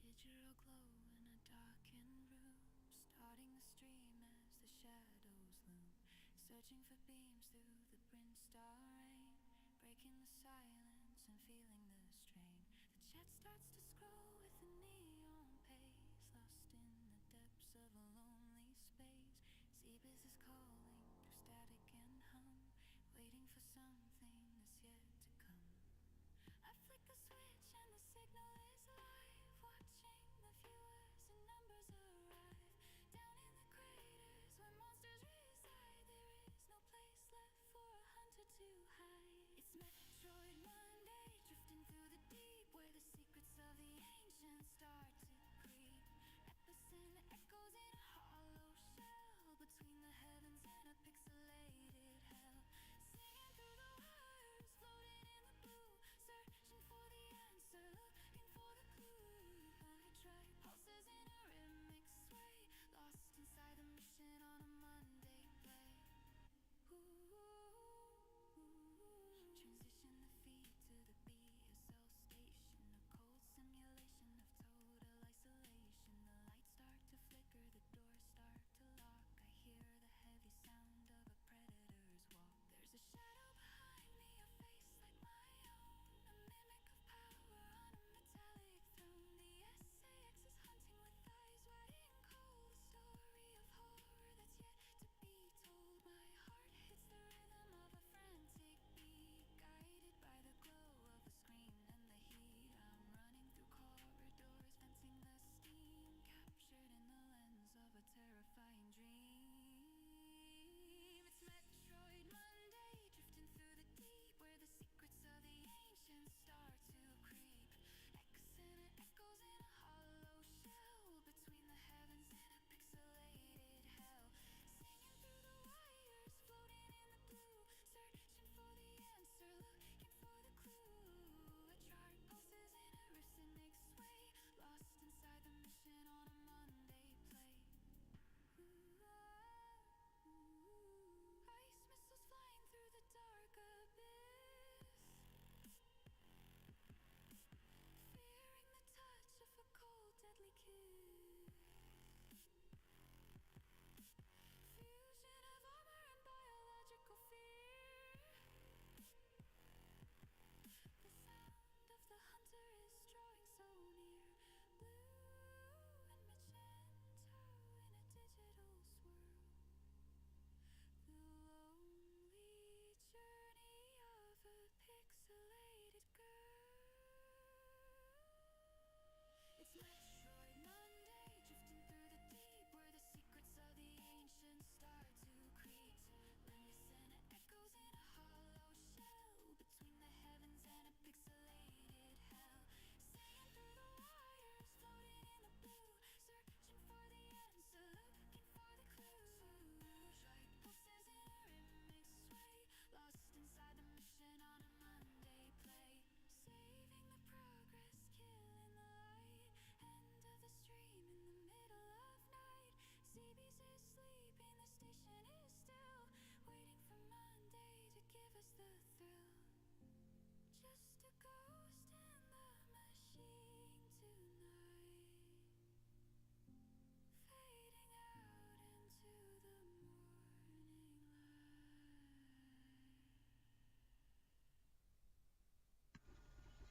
Digital glow in a darkened room, starting the stream as the shadows loom, searching for beams through the brimstone rain, breaking the silence and feeling the strain. The chat starts to scroll with a neon pace, lost in the depths of a lonely space. Seabus is calling through static and hum, waiting for something that's yet to come. I flick a switch and the signal is live, watching the viewers and numbers arrive. Down in the craters where monsters reside, there is no place left for a hunter to hide. It's Metroid Monday, drifting through the deep, where the secrets of the ancients start to creep. Epicenter echoes in a hollow shell, between the heavens and a pixelated hell. Singing through the wires, floating in the blue, searching for the answer, looking for the clue. I try pulses in a rhythmic sway, lost inside the mission on a Monday play. Transition the feed to the B.S.L station, a cold simulation of total isolation. The lights start to flicker, the doors start to lock. I hear the heavy sound of a predator's walk. There's a shadow behind me, a face like my own, a mimic of power on a metallic throne. The SAX is hunting with eyes wide and cold, a story of horror that's yet to be told. My heart hits the rhythm of a frantic beat, guided by the glow of a screen and the heat. I'm running through corridors, fencing the steam, captured in the lens of a terrifying dream. It's Metroid Monday, drifting through the deep, where the secrets of the ancients start to creep. Epicenter echoes in a hollow shell, between the heavens and a pixelated hell. Singing through the wires, floating in the blue, searching for the answer, looking for the clue. I try pulses in a rhythmic sway, lost inside the mission on a Monday play. Ice missiles flying through the dark abyss, fearing the touch of a cold, deadly kiss. Fusion of armor and biological fear. The sound of the hunter is drawing so near, blue and magenta in a digital swirl. The lonely journey of a pixelated girl. It's Metroid Monday, drifting through the deep, where the secrets of the ancients start to creep. Listen, echoes in a hollow shell, between the heavens and a pixelated hell. Singing through the wires, floating in the blue, searching for the answer, looking for the clue. Try pulses in a rhythmic sway, lost inside the mission on a Monday play. Saving the progress, killing the light, end of the stream in the middle of night. CB's is sleeping, the station is still, waiting for Monday to give us the thrill. Just a ghost in the machine tonight, fading out into the morning light.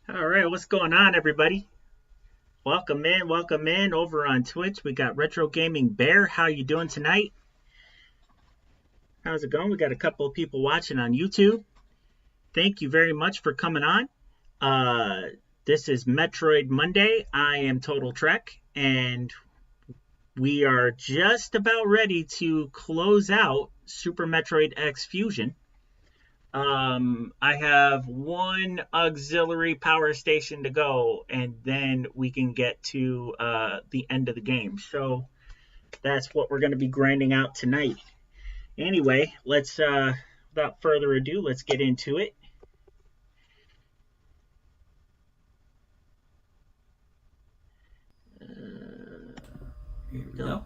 All right, what's going on, everybody? Welcome in over on Twitch. We got Retro Gaming Bear. How you doing tonight? How's it going? We got a couple of people watching on YouTube. Thank you very much for coming on. This is Metroid Monday. I am Total Trek, and we are just about ready to close out Super Metroid X Fusion. I have one auxiliary power station to go, and then we can get to the end of the game. So that's what we're going to be grinding out tonight. Anyway, let's, without further ado, let's get into it. Here we go.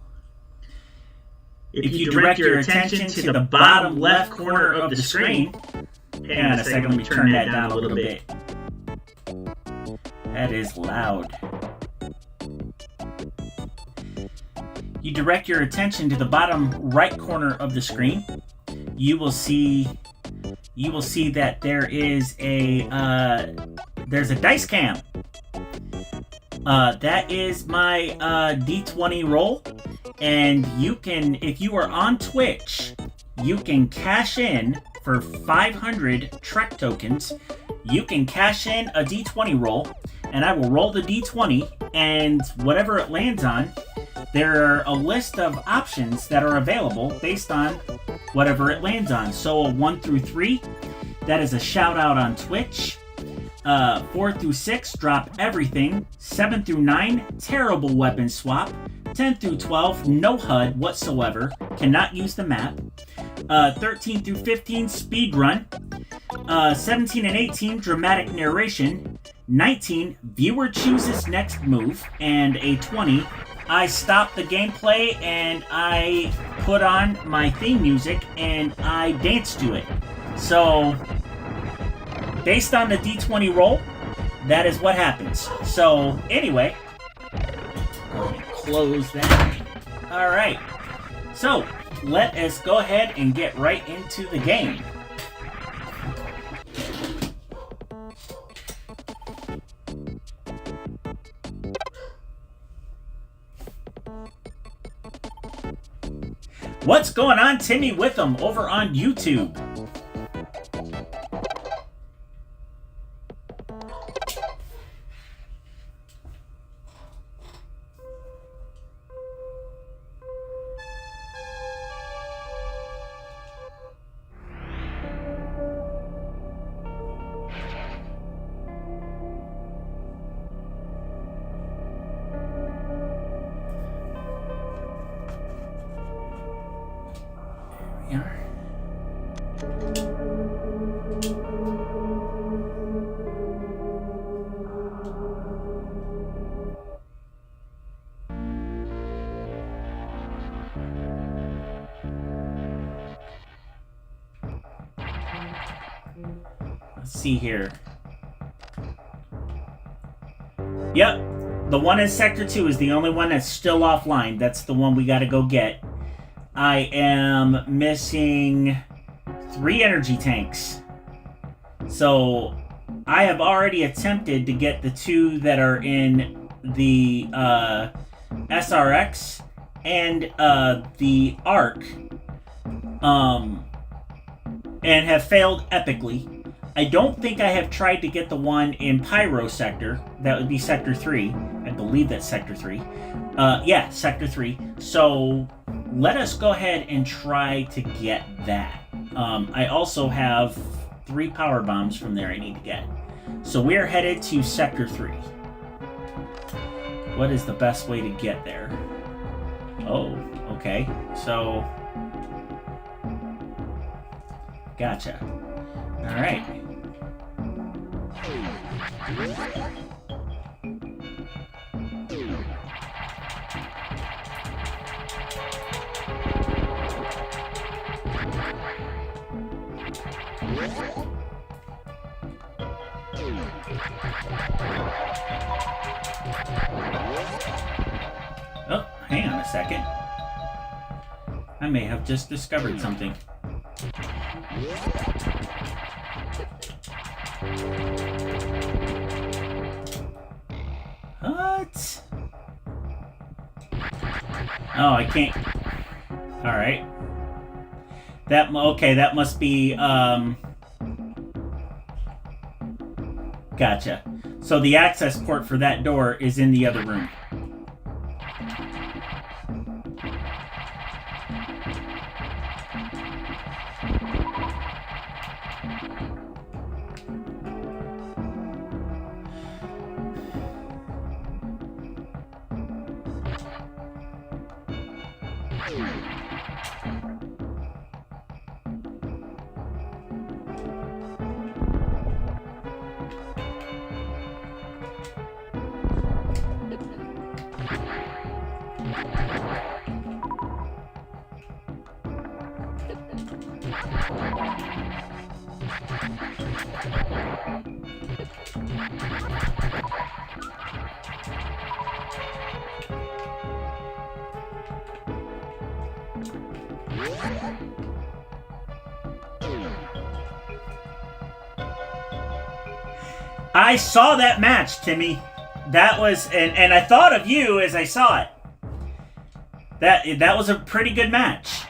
If you direct your attention to the bottom left corner of the screen, hang on a second, let me turn that down a little bit. That is loud. You direct your attention to the bottom right corner of the screen. You will see that there is there's a dice cam. That is my D20 roll, and you can, if you are on Twitch, you can cash in for 500 Trek tokens. You can cash in a D20 roll, and I will roll the D20, and whatever it lands on, there are a list of options that are available based on whatever it lands on. So a 1 through 3, that is a shout out on Twitch. 4 through 6, drop everything. 7 through 9, terrible weapon swap. 10 through 12, no HUD whatsoever. Cannot use the map. 13 through 15, speed run. 17 and 18, dramatic narration. 19, viewer chooses next move. And a 20, I stop the gameplay and I put on my theme music and I dance to it. So, based on the D20 roll, that is what happens. So, anyway, let me close that. Alright, so let us go ahead and get right into the game. What's going on, Timmy Witham, over on YouTube? Let's see here. Yep, the one in Sector 2 is the only one that's still offline. That's the one we gotta go get. I am missing 3 energy tanks. So, I have already attempted to get the 2 that are in the SRX and the ARC, and have failed epically. I don't think I have tried to get the one in Pyro Sector. That would be Sector 3. I believe that's Sector 3. Yeah, Sector 3. So, let us go ahead and try to get that. I also have 3 power bombs from there I need to get. So we are headed to Sector 3. What is the best way to get there? Oh, okay. So, gotcha. Alright. Oh, hang on a second. I may have just discovered something. What? Oh, I can't. Alright. Okay, that must be, Gotcha. So the access port for that door is in the other room. I saw that match, Timmy. That was, and I thought of you as I saw it. That was a pretty good match.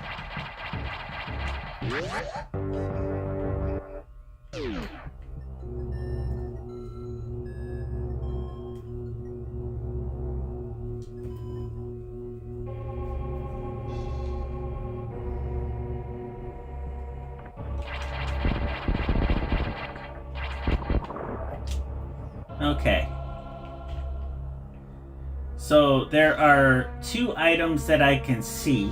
Okay. So there are 2 items that I can see.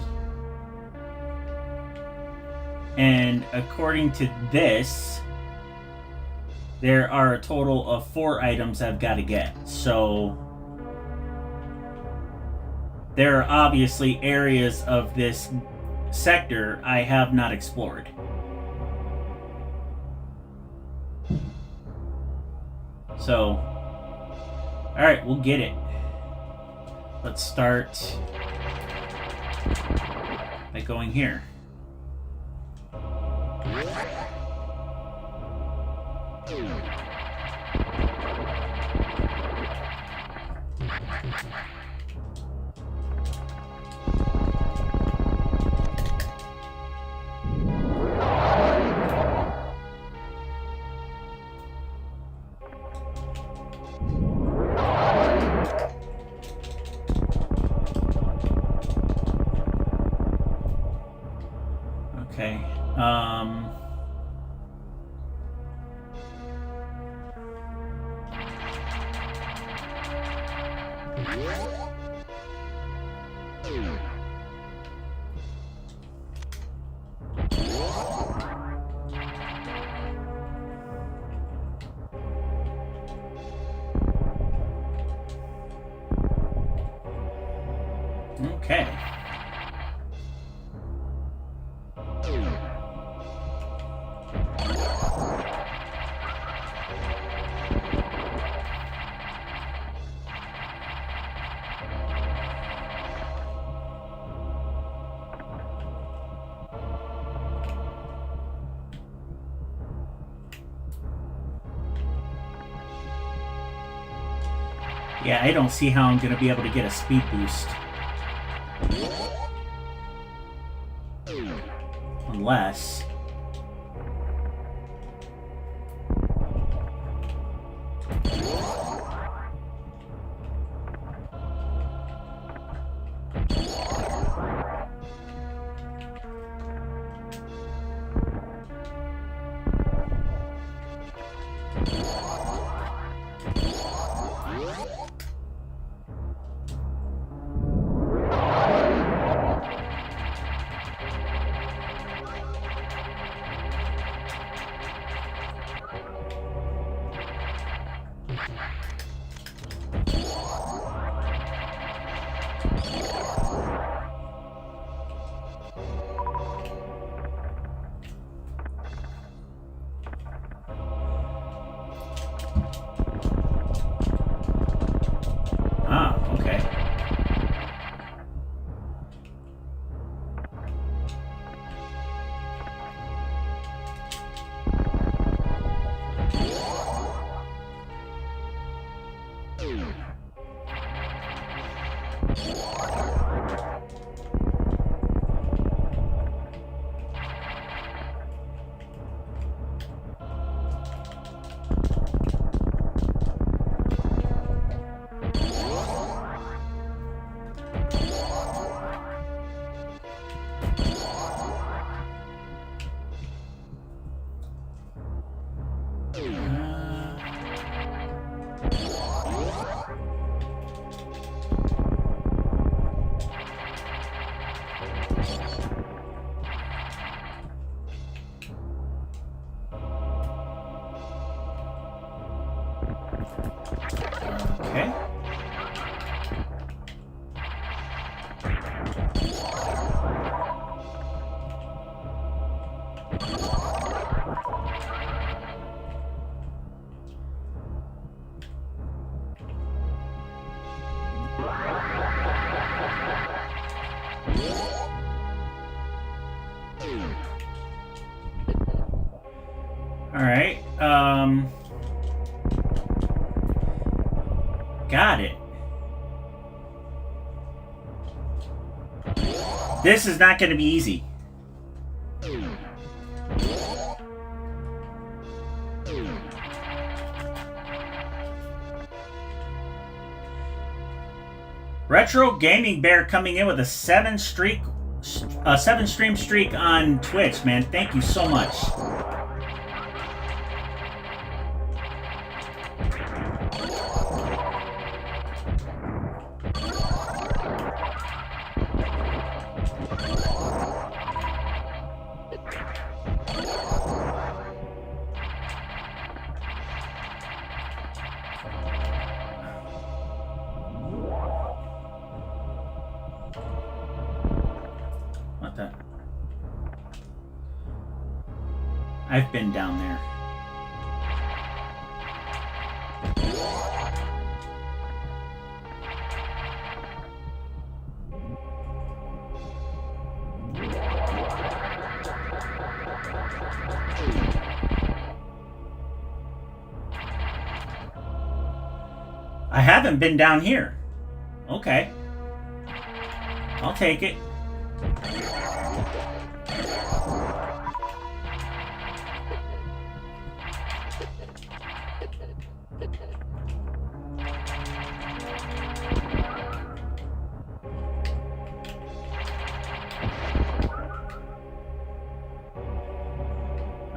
And according to this, there are a total of 4 items I've got to get. So there are obviously areas of this sector I have not explored. So, alright, we'll get it. Let's start by going here. Okay. Okay. Yeah, I don't see how I'm going to be able to get a speed boost. Unless... okay. Alright, got it. This is not going to be easy. Retro Gaming Bear coming in with a 7-stream streak on Twitch, man. Thank you so much. What the? I've been down there. I haven't been down here. Okay. I'll take it.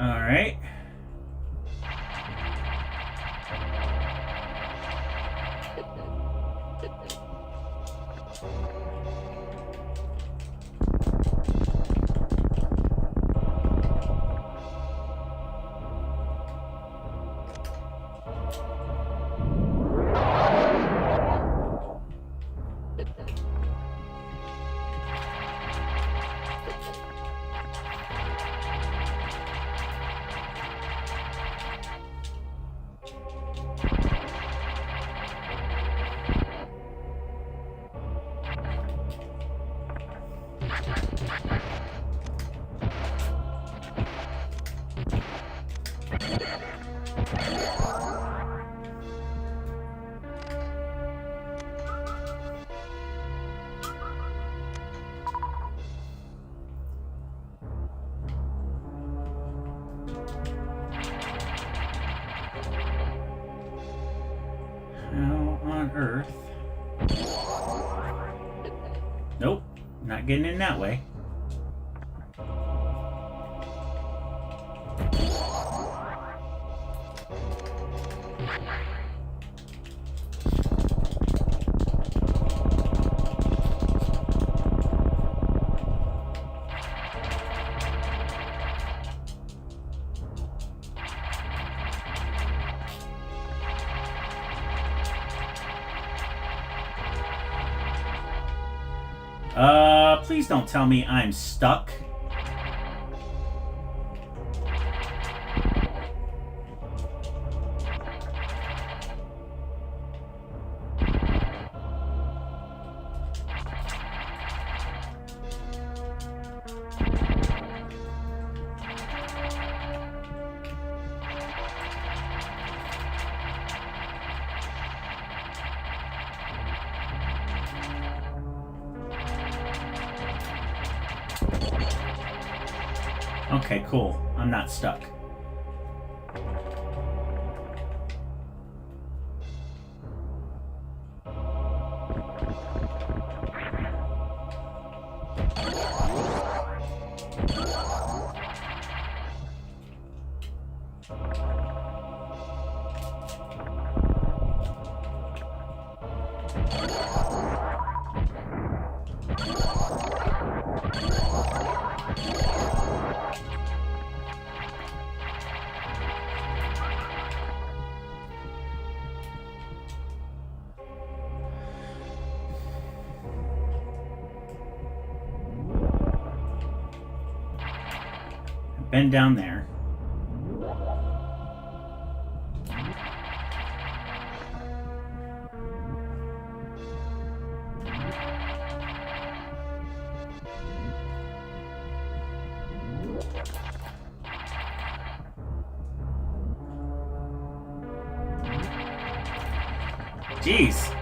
All right. How on earth? Nope, not getting in that way. Please don't tell me I'm stuck. Okay, cool. I'm not stuck. Been down there. Jeez.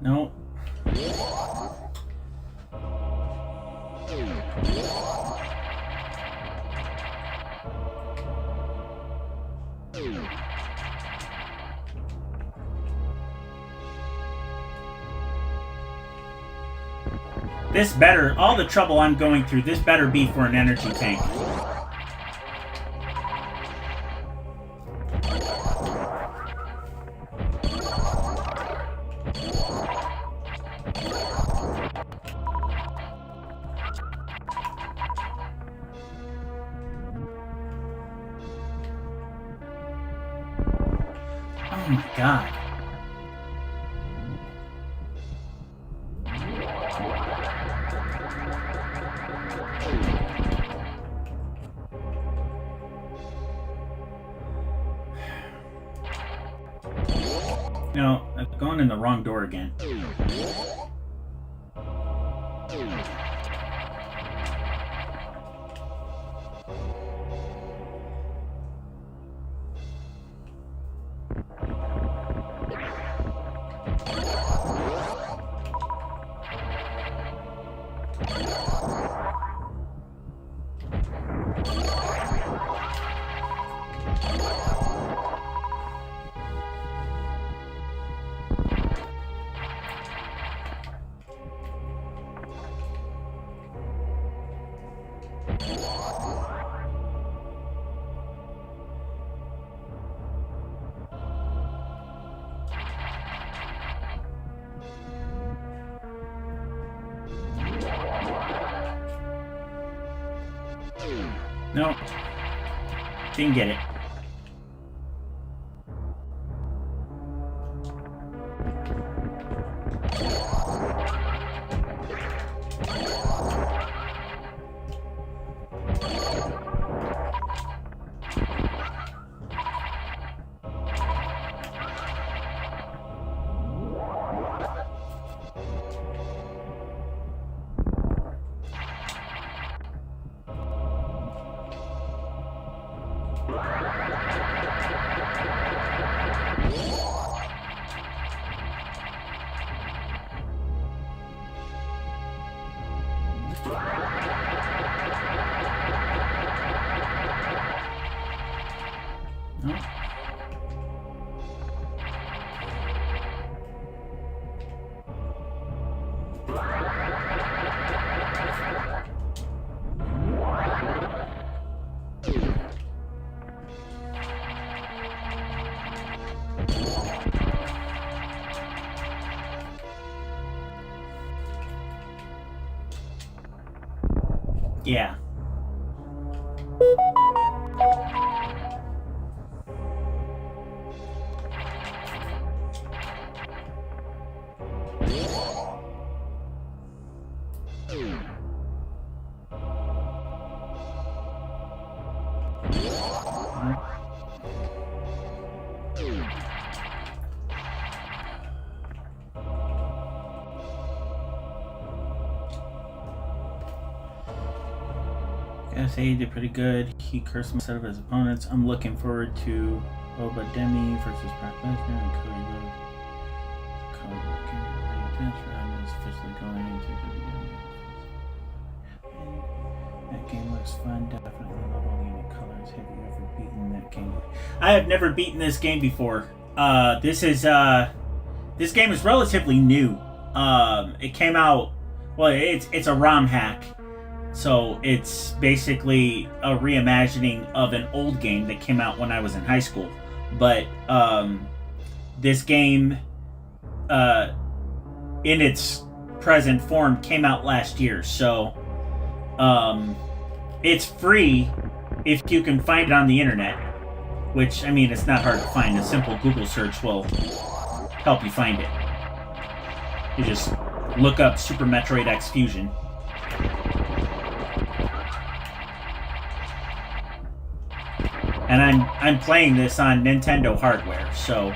No. This better, all the trouble I'm going through, this better be for an energy tank. Oh my god. No, I've gone in the wrong door again. No. Didn't get it. No. Yeah. Gotta say he did pretty good. He cursed most of his opponents. I'm looking forward to Obademi versus Brock Lesnar and Cody Rhodes. I'm officially going into the that game looks fun. Definitely love all the unique colors. Have you ever beaten that game? I have never beaten this game before. This game is relatively new. It came out. Well, it's a ROM hack. So it's basically a reimagining of an old game that came out when I was in high school. But this game, in its present form, came out last year. So it's free if you can find it on the internet. Which, I mean, it's not hard to find. A simple Google search will help you find it. You just look up Super Metroid X Fusion. And I'm playing this on Nintendo hardware, so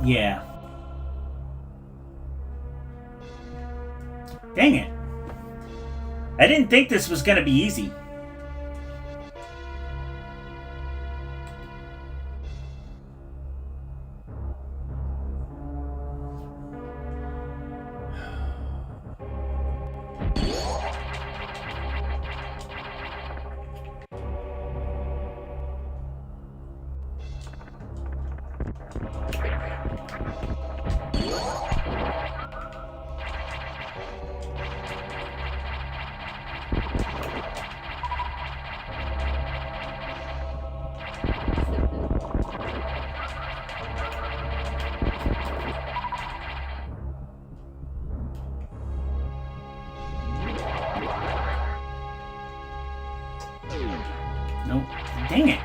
Yeah. Dang it. I didn't think this was gonna be easy. Nope. Dang it.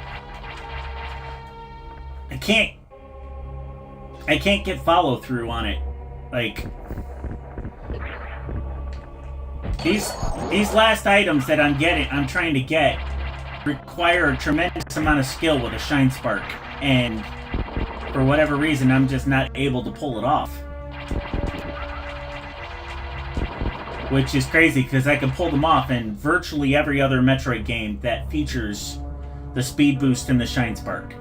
I can't get follow through on it. Like, these last items that I'm trying to get require a tremendous amount of skill with a shine spark, and for whatever reason I'm just not able to pull it off. Which is crazy because I can pull them off in virtually every other Metroid game that features the speed boost and the shine spark.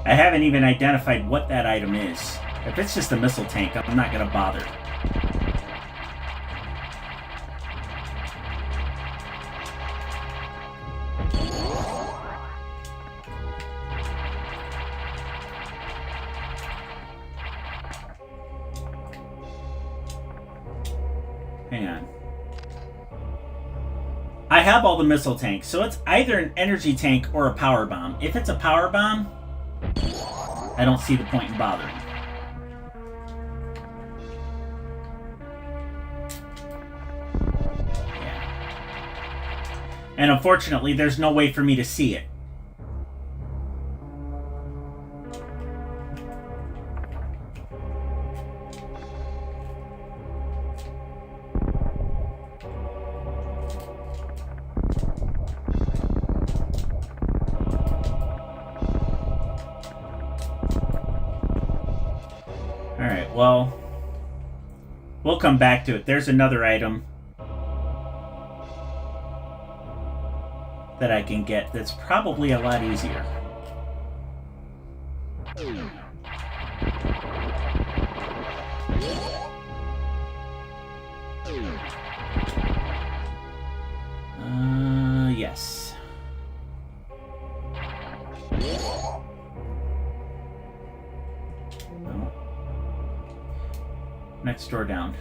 I haven't even identified what that item is. If it's just a missile tank, I'm not gonna bother. Hang on. I have all the missile tanks, so it's either an energy tank or a power bomb. If it's a power bomb, I don't see the point in bothering. Yeah. And unfortunately, there's no way for me to see it. Alright, well, we'll come back to it. There's another item that I can get that's probably a lot easier. Yes. No. Next door down.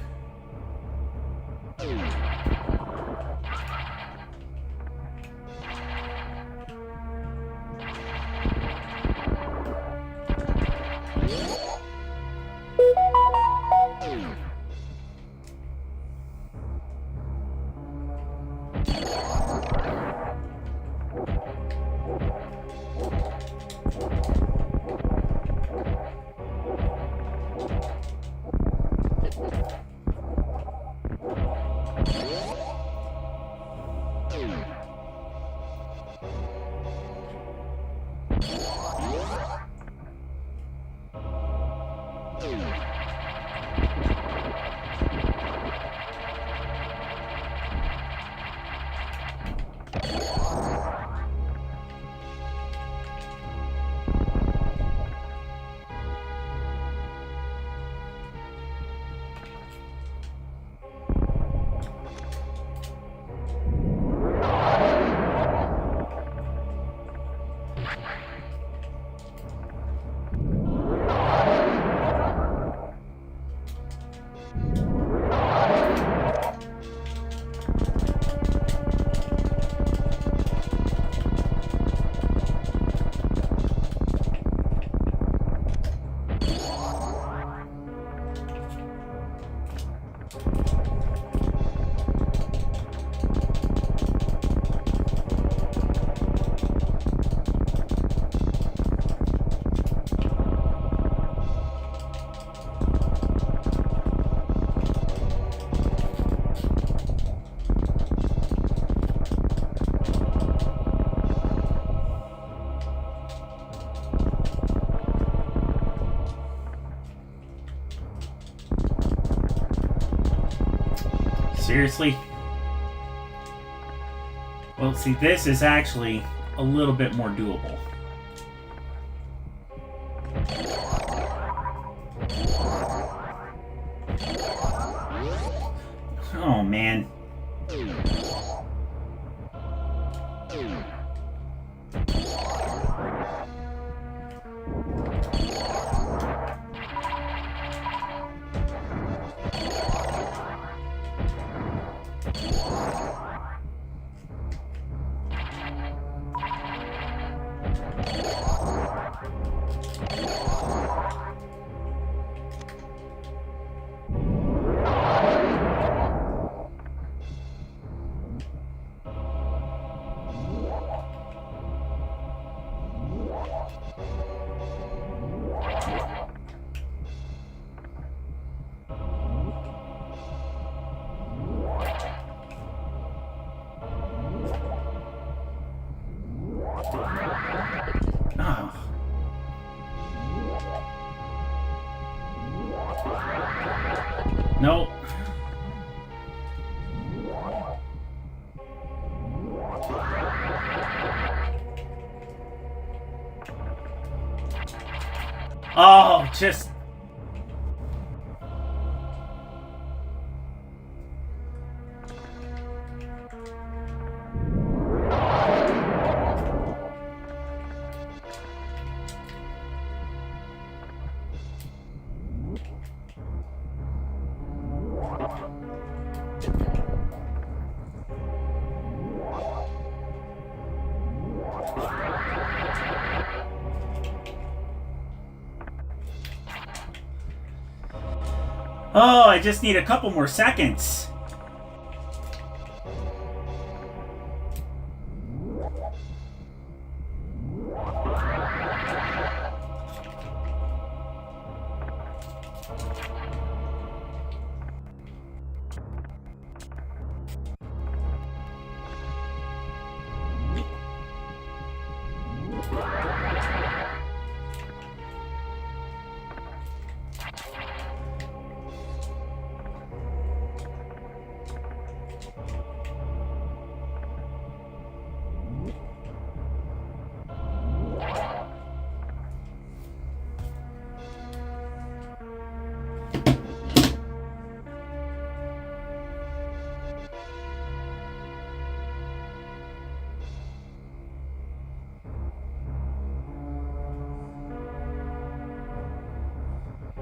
Seriously? Well, see, this is actually a little bit more doable. Oh, man. Oh. Nope. Oh, just... Oh, I just need a couple more seconds.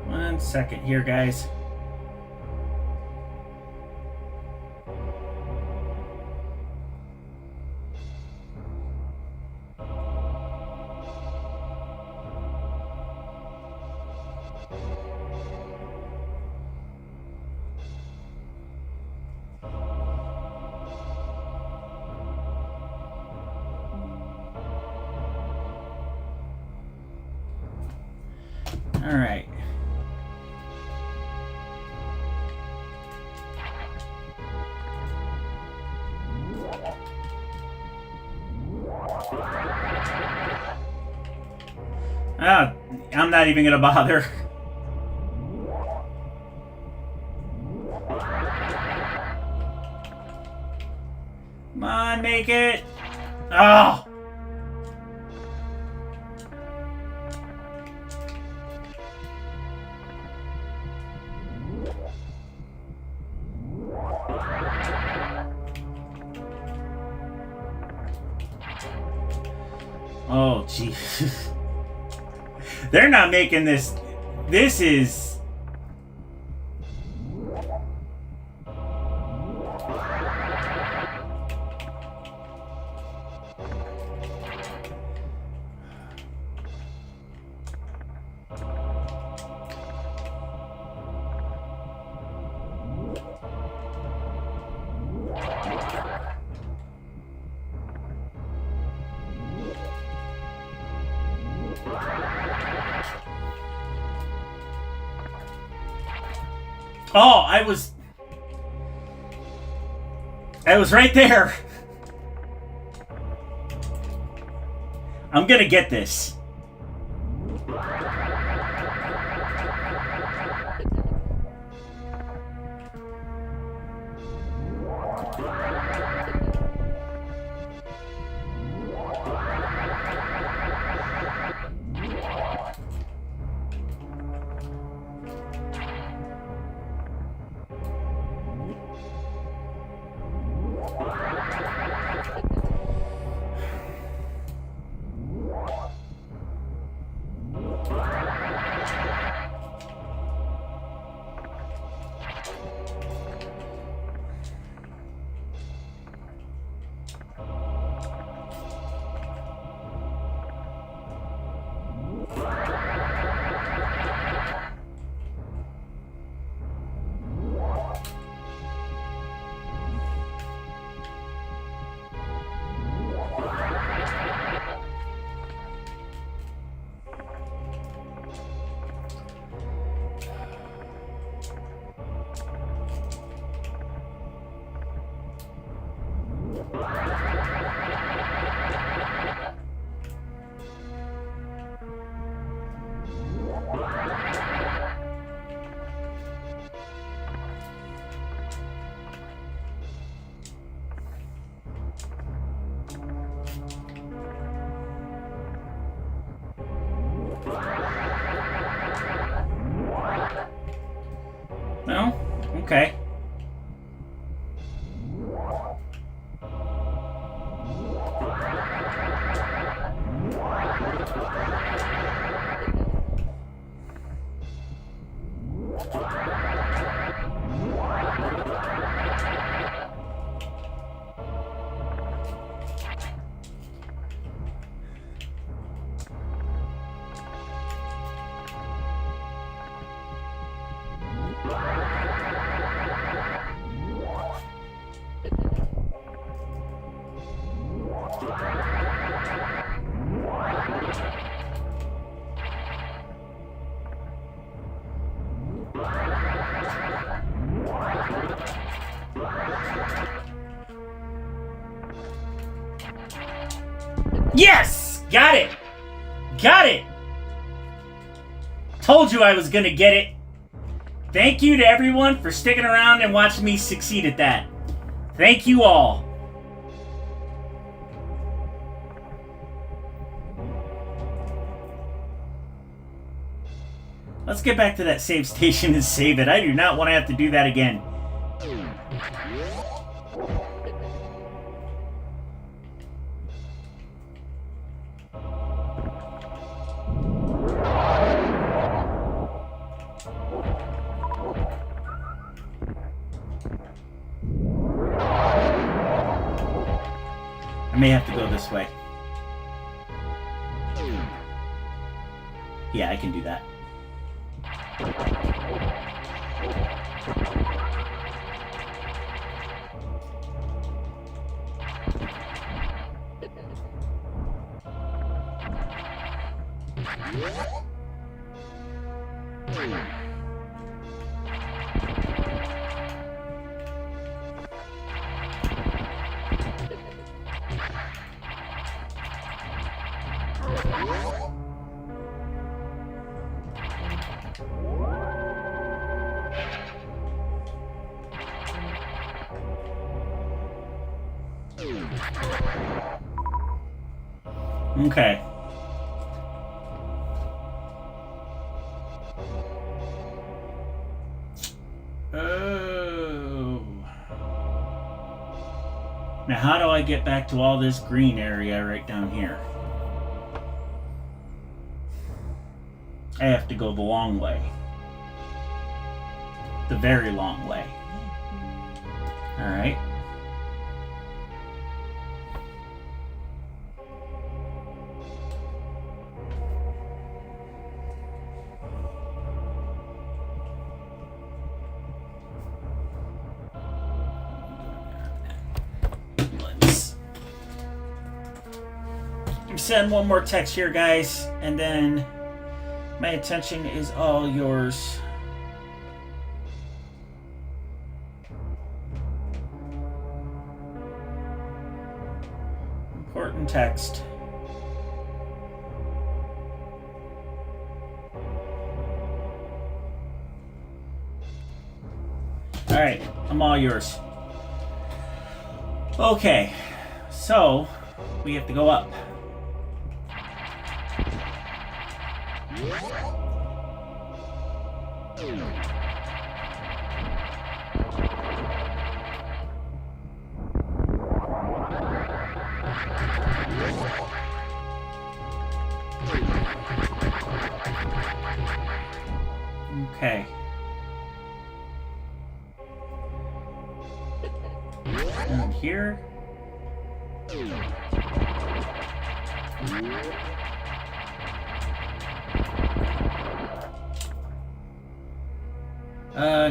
One second here, guys. All right. I'm not even gonna bother. Come on, make it. Oh. Oh, jeez. They're not making this. This is... Oh, I was right there. I'm gonna get this. No? Okay. Yes! Got it! Got it! Told you I was gonna get it. Thank you to everyone for sticking around and watching me succeed at that. Thank you all. Let's get back to that save station and save it. I do not want to have to do that again. I may have to go this way. Yeah, I can do that. Okay. Oh. Now how do I get back to all this green area right down here? I have to go the long way. The very long way. Alright. Send one more text here, guys, and then my attention is all yours. Important text. All right, I'm all yours. Okay, so we have to go up. Okay. And here.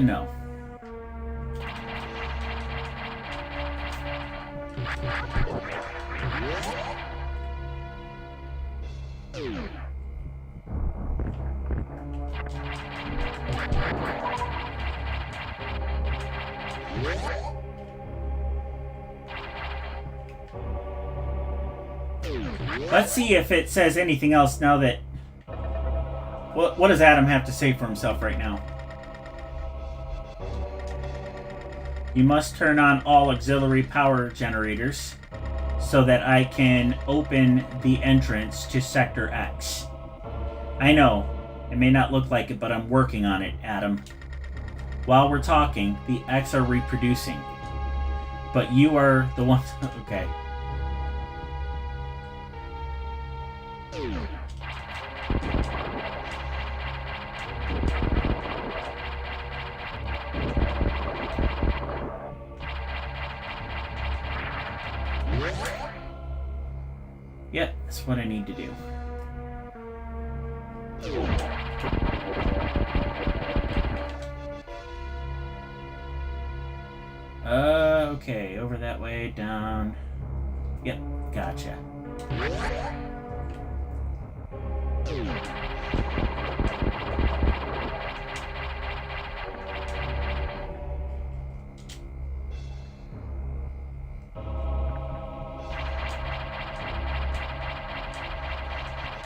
No. Let's see if it says anything else now that... What does Adam have to say for himself right now? You must turn on all auxiliary power generators so that I can open the entrance to Sector X. I know, it may not look like it, but I'm working on it, Adam. while we're talking, the X are reproducing. But you are the one... Okay. Yeah, that's what I need to do. Okay, over that way, down. Yep, gotcha.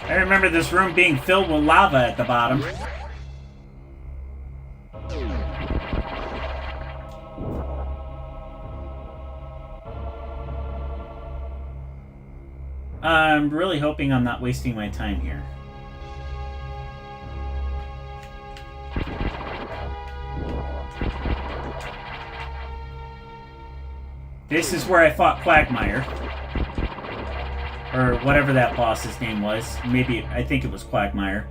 I remember this room being filled with lava at the bottom. I'm really hoping I'm not wasting my time here. This is where I fought Quagmire. Or whatever that boss's name was. Maybe, I think it was Quagmire.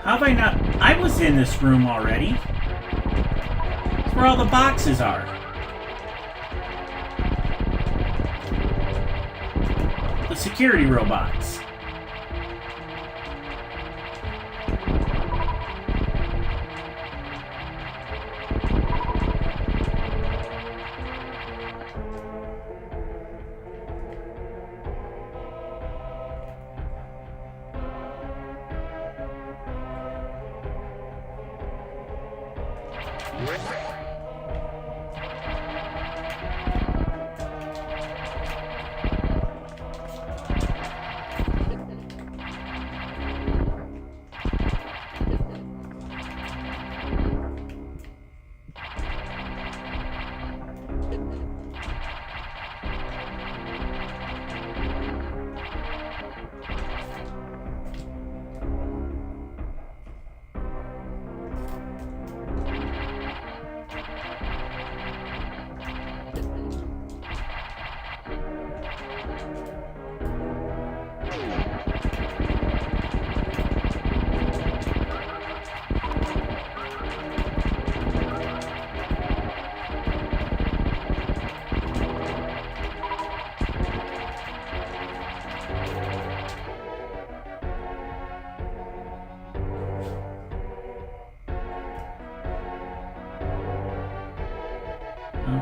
How have I not... I was in this room already. It's where all the boxes are. The security robots.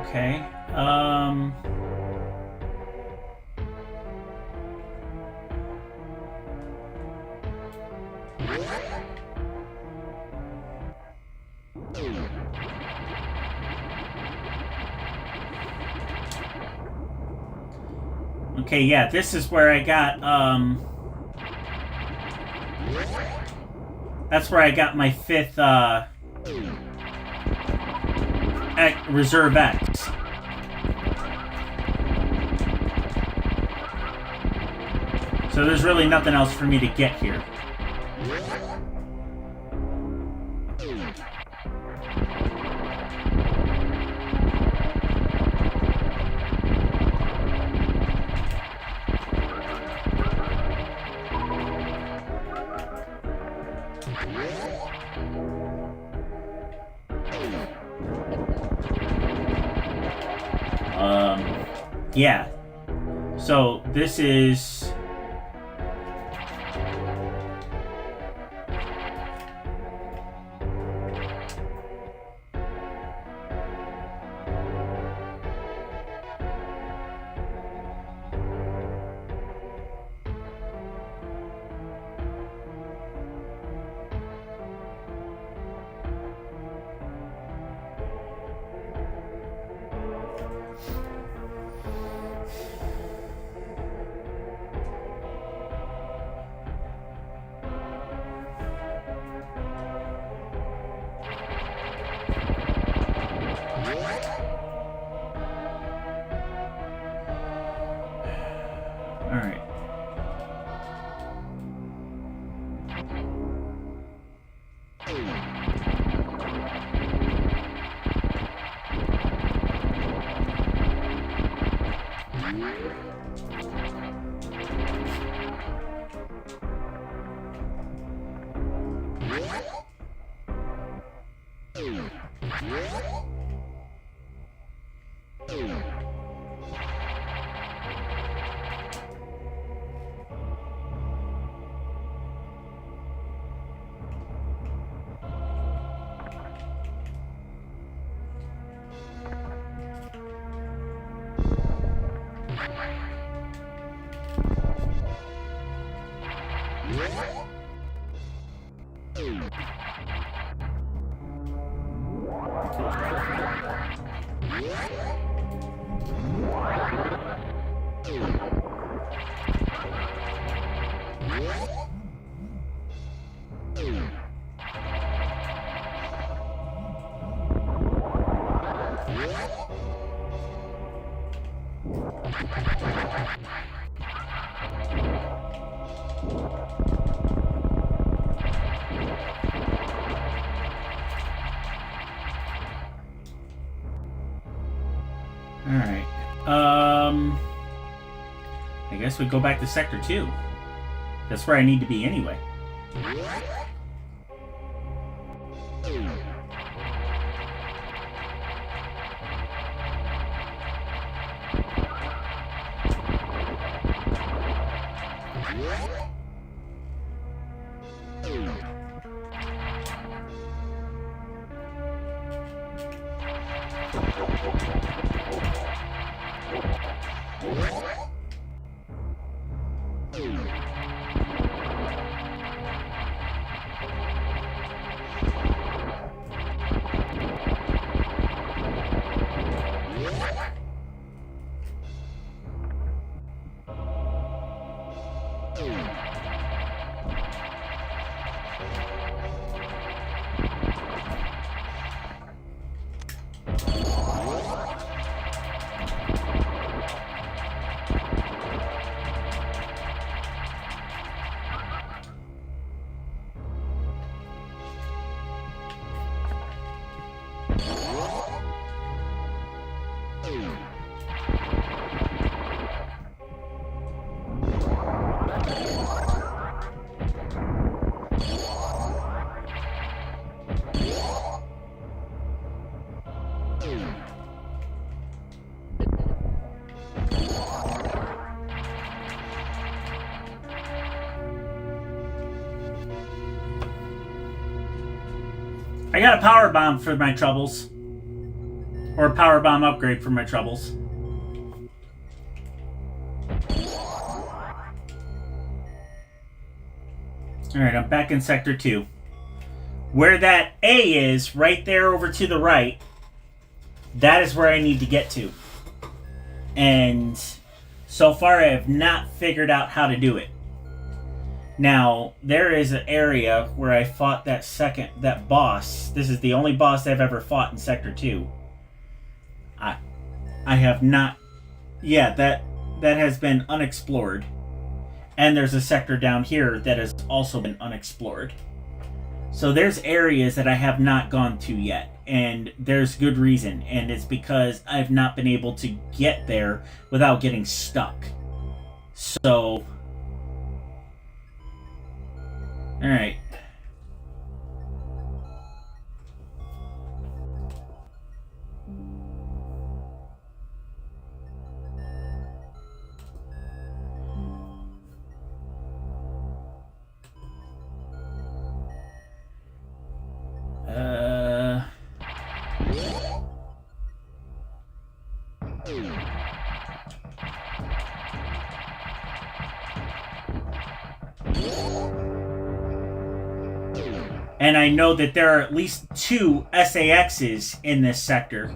Okay. Okay, yeah, this is where I got, that's where I got my 5th, Reserve X. So there's really nothing else for me to get here. Yeah. So this is... Alright. Alright. I guess we go back to Sector 2. That's where I need to be anyway. I got a power bomb for my troubles. Or a power bomb upgrade for my troubles. Alright, I'm back in Sector 2. Where that A is, right there over to the right, that is where I need to get to. And so far I have not figured out how to do it. Now, there is an area where I fought that boss. This is the only boss I've ever fought in Sector 2. I have not... Yeah, that has been unexplored. And there's a sector down here that has also been unexplored. So there's areas that I have not gone to yet. And there's good reason. And it's because I've not been able to get there without getting stuck. So... Alright. And I know that there are at least 2 SAXs in this sector.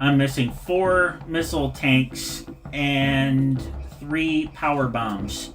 I'm missing 4 missile tanks and 3 power bombs.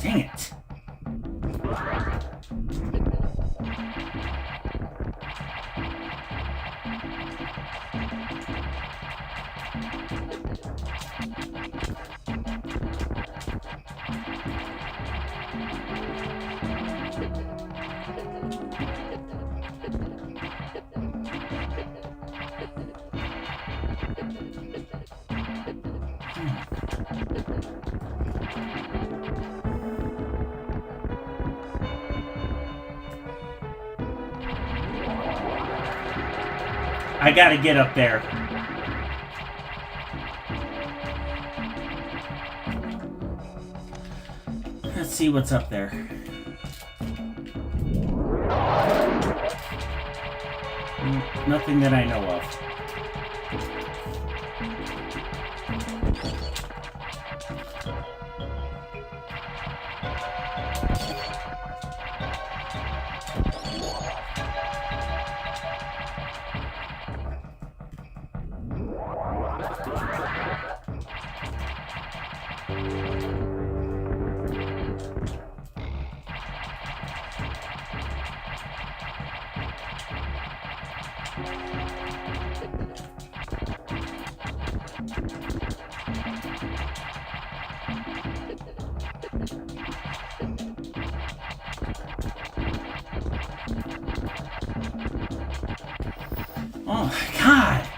Dang it. I gotta get up there. Let's see what's up there. Nothing that I know of. Oh my God!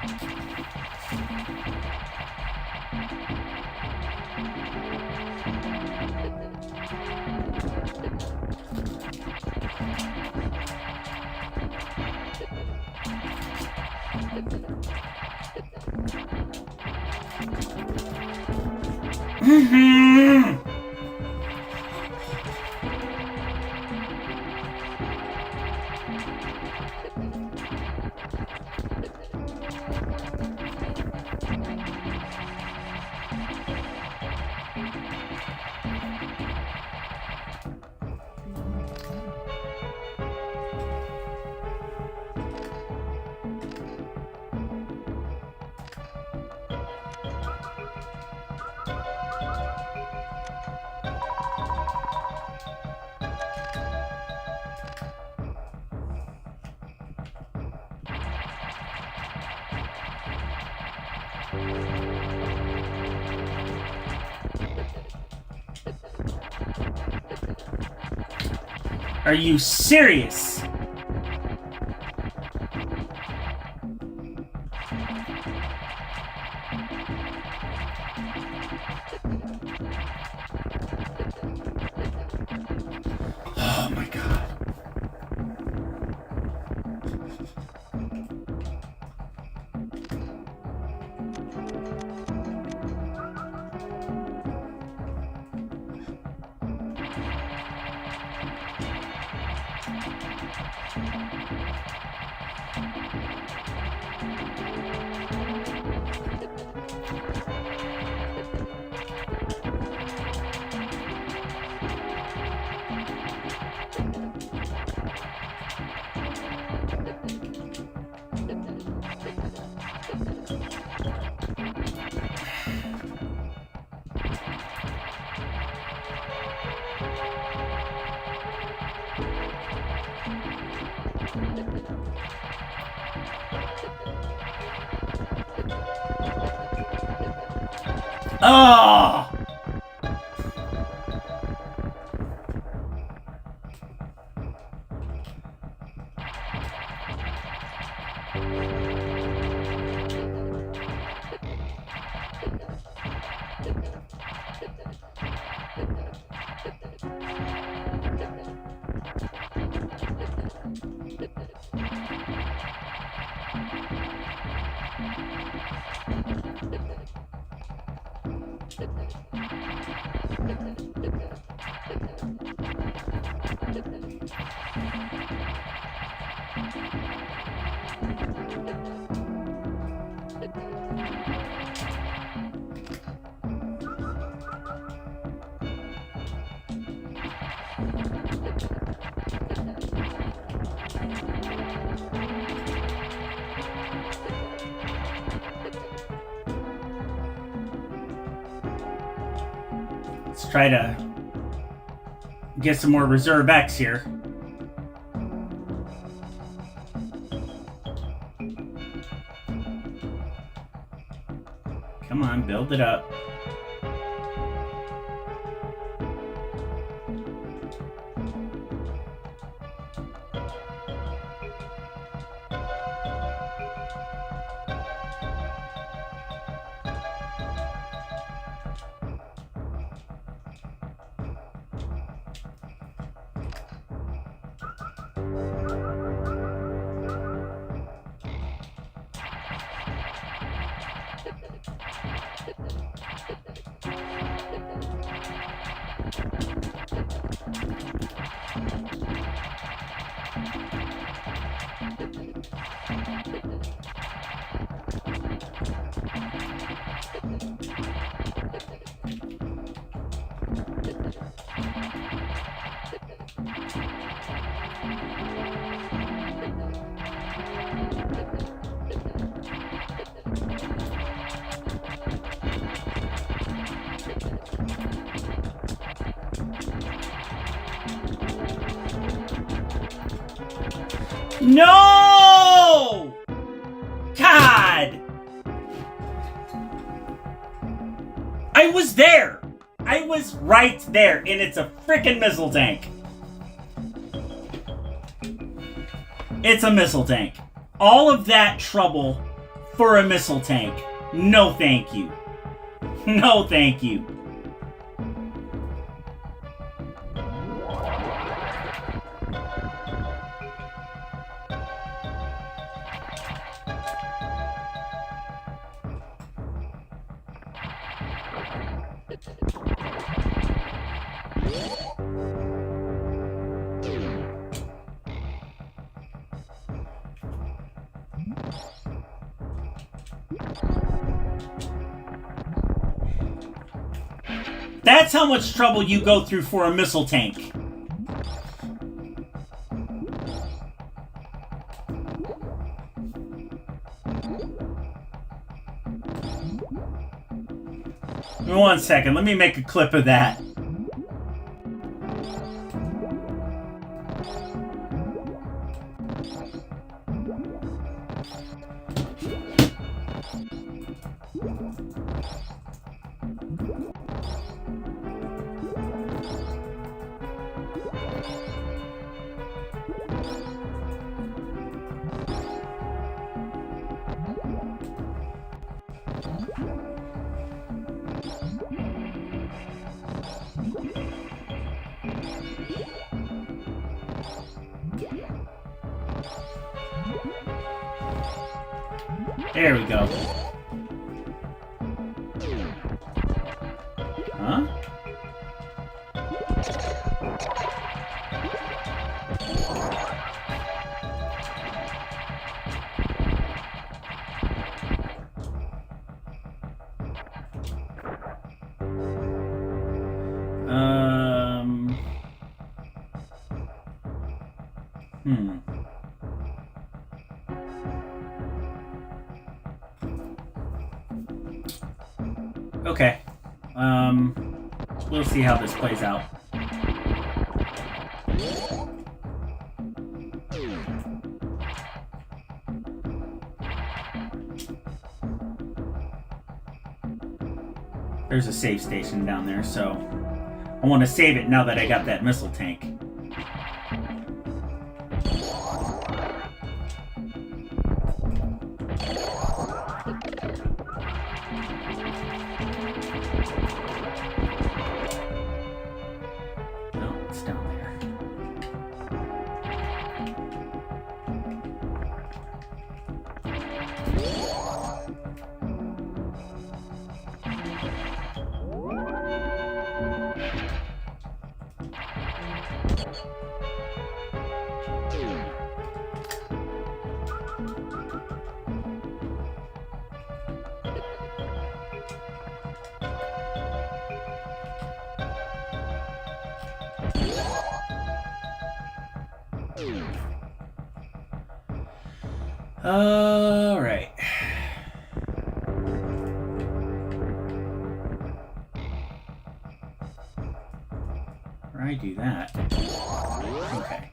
Are you serious? Oh my god. Oh! Let's try to get some more Reserve X here. Come on, build it up. No! God! I was there! I was right there, and it's a freaking missile tank. It's a missile tank. All of that trouble for a missile tank. No thank you. No thank you. That's how much trouble you go through for a missile tank. One second, let me make a clip of that. There we go. Huh? Okay. We'll see how this plays out. There's a save station down there, so I want to save it now that I got that missile tank. All right. Where I do that? Okay.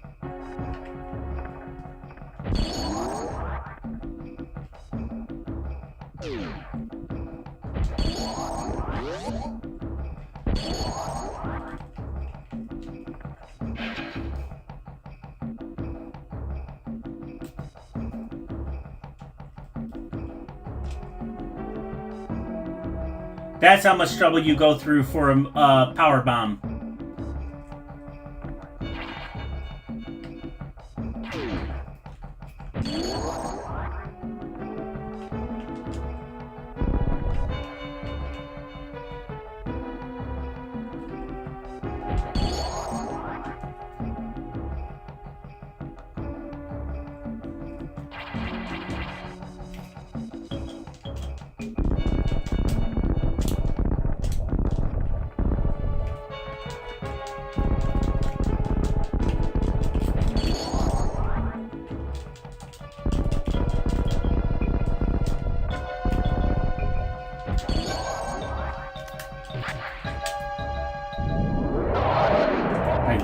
That's how much trouble you go through for a power bomb.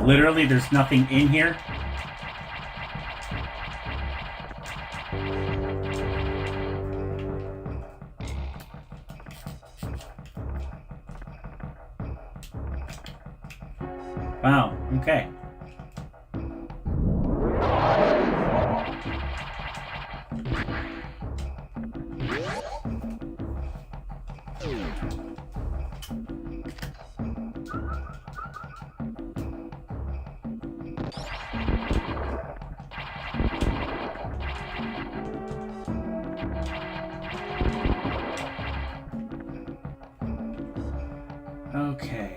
Literally, there's nothing in here. Wow, okay. Okay,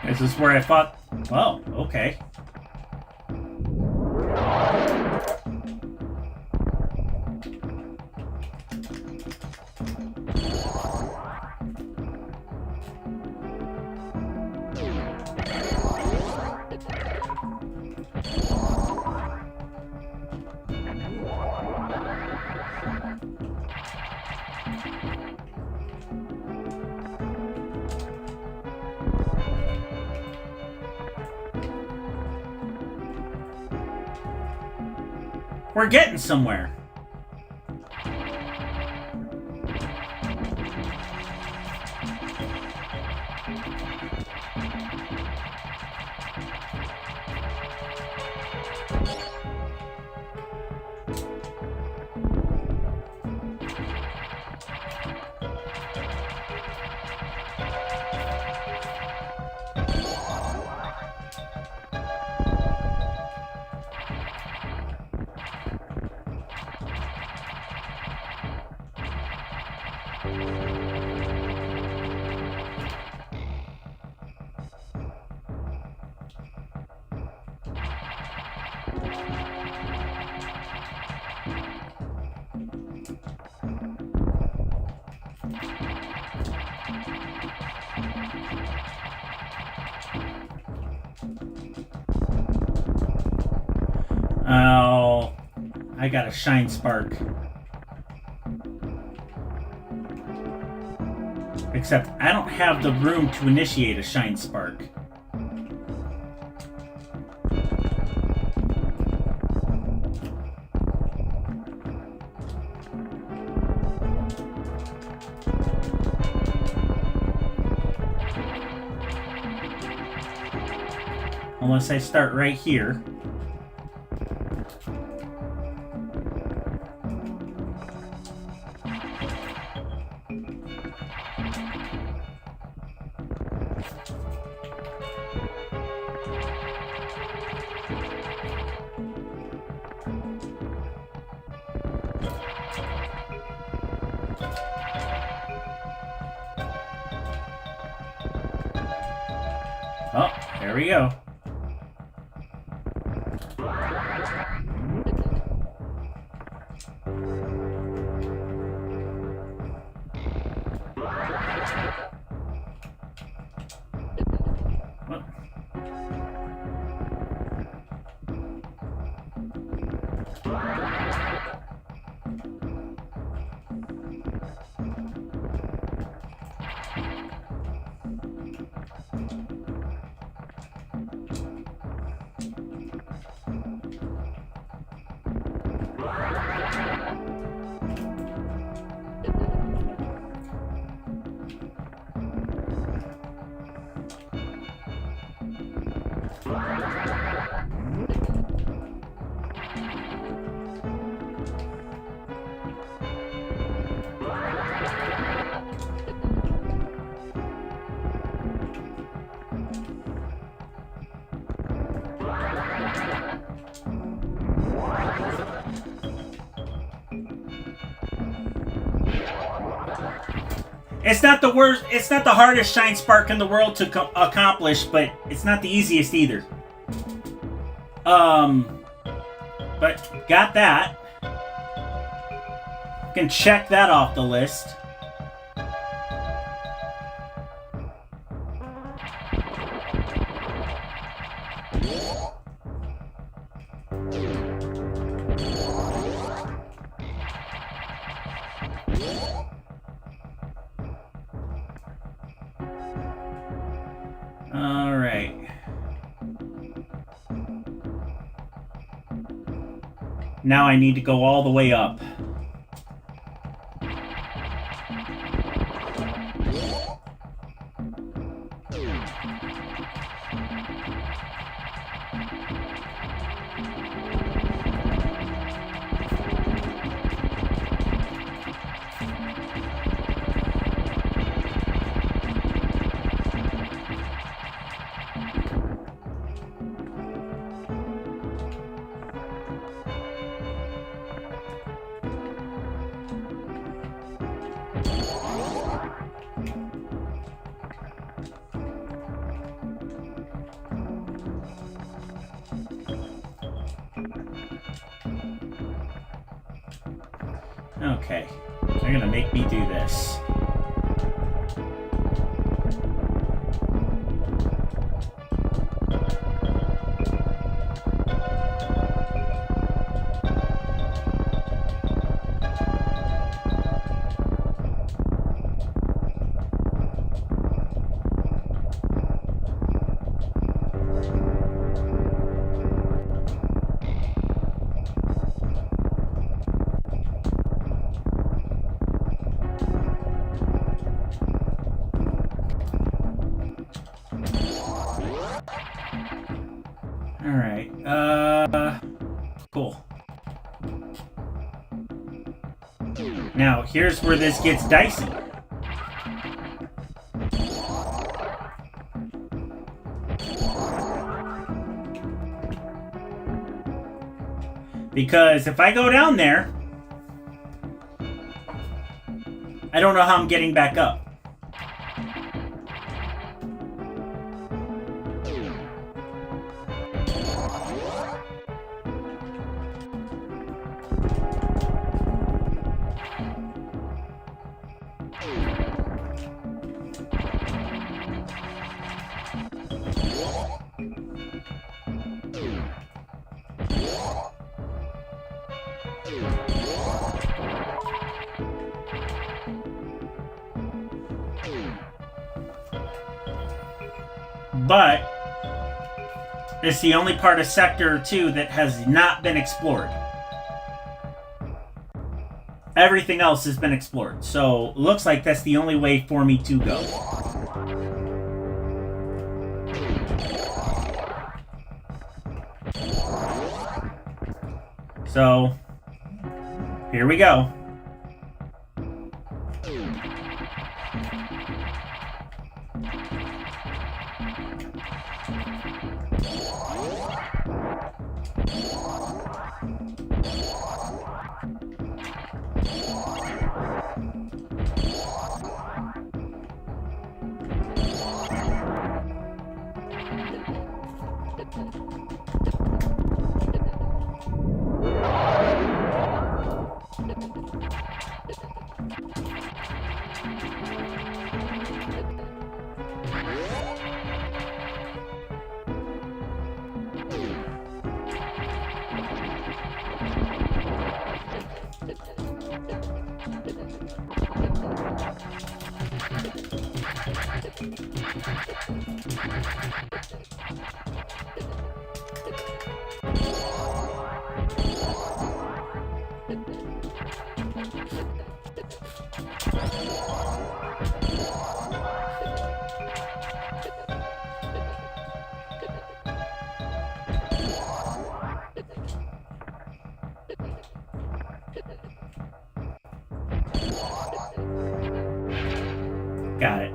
This is where I thought, well, okay. We're getting somewhere. Oh, I got a shine spark. Except I don't have the room to initiate a shine spark. Unless I start right here. Oh, there we go. It's not the worst. It's not the hardest shine spark in the world to accomplish, but it's not the easiest either. But got that. Can check that off the list. All right. Now I need to go all the way up. Okay, they're gonna make me do this. Alright, cool. Now, here's where this gets dicey. Because if I go down there, I don't know how I'm getting back up. But it's the only part of Sector 2 that has not been explored. Everything else has been explored. So, looks like that's the only way for me to go. So, here we go. Got it.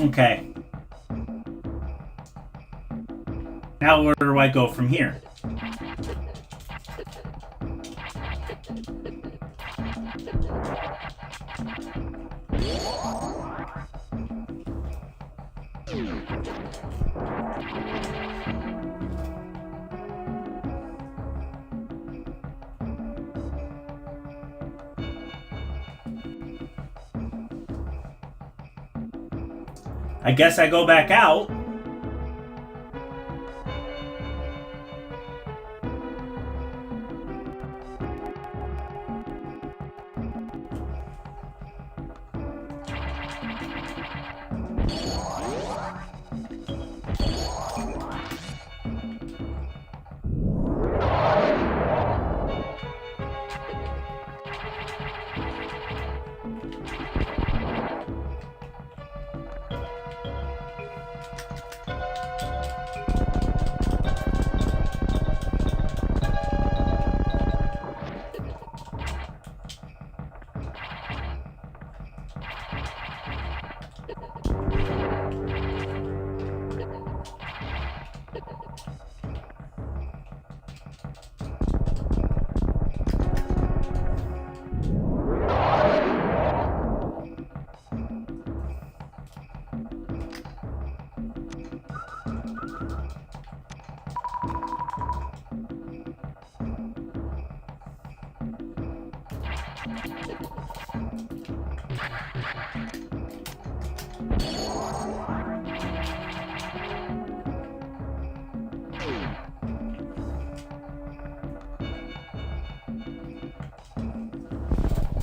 Okay. Now where do I go from here? I guess I go back out.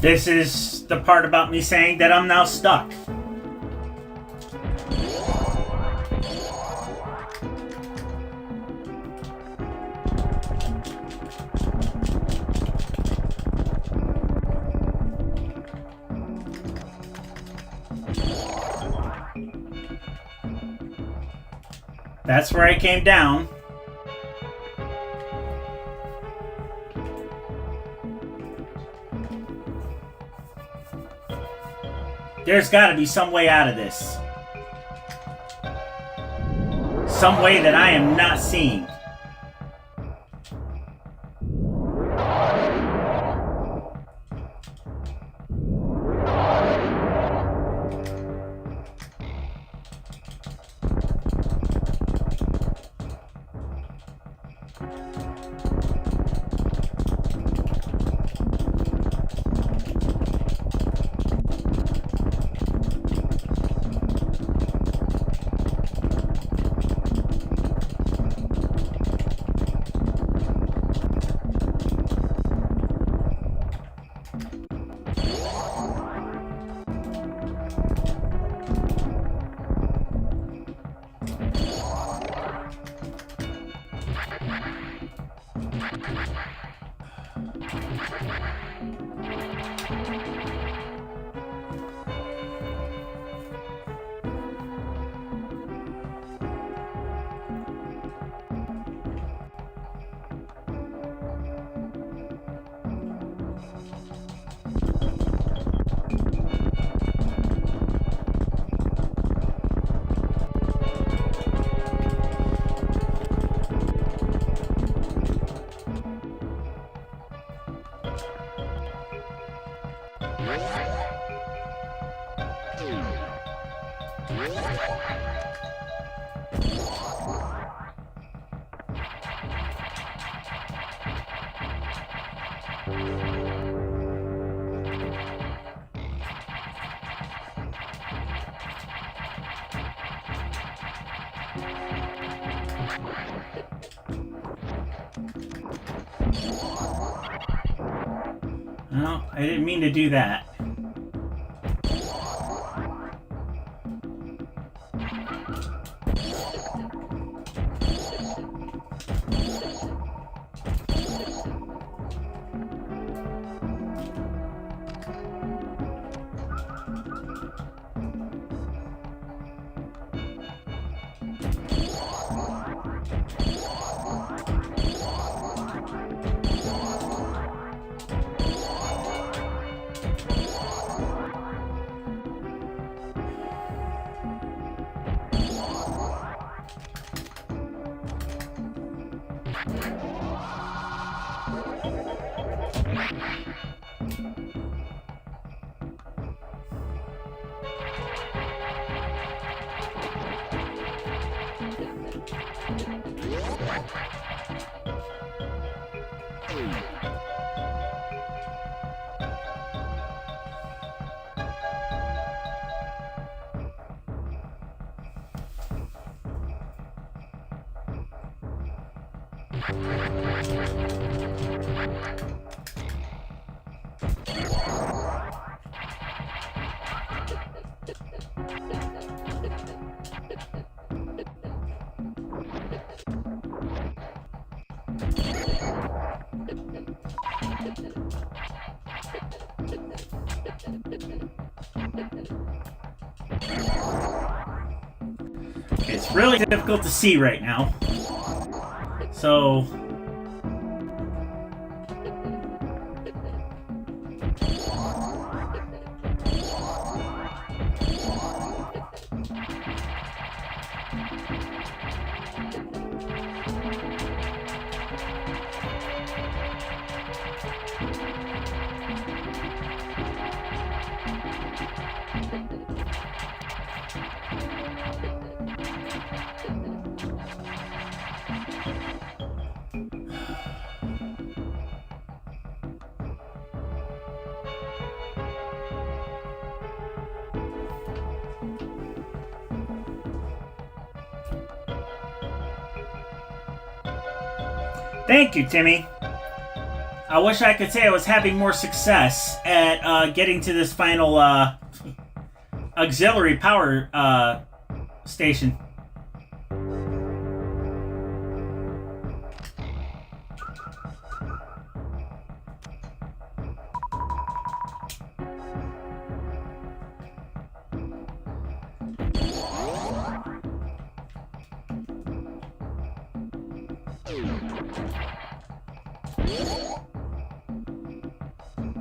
This is the part about me saying that I'm now stuck. That's where I came down. There's gotta be some way out of this. Some way that I am not seeing. No, I didn't mean to do that. It's really difficult to see right now. So... Thank you, Timmy. I wish I could say I was having more success at getting to this final auxiliary power station.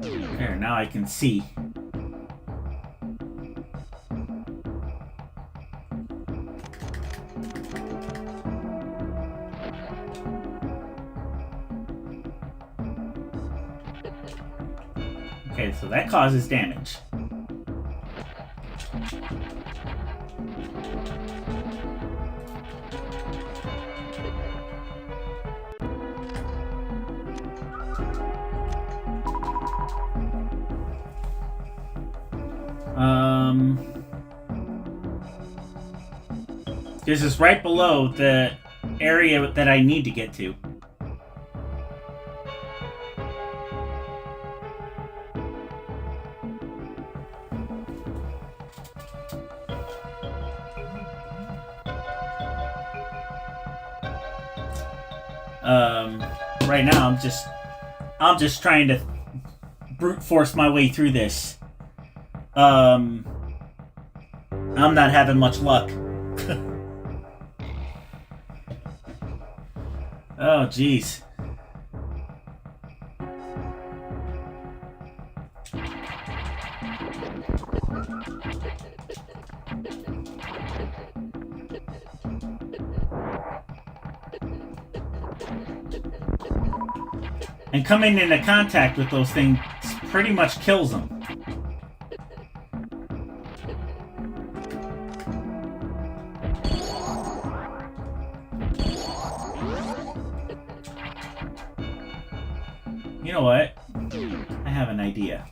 There, now I can see. Okay, so that causes damage. This is right below the area that I need to get to. Right now I'm just trying to brute force my way through this. I'm not having much luck. Oh, jeez. And coming into contact with those things pretty much kills them. You know what? I have an idea.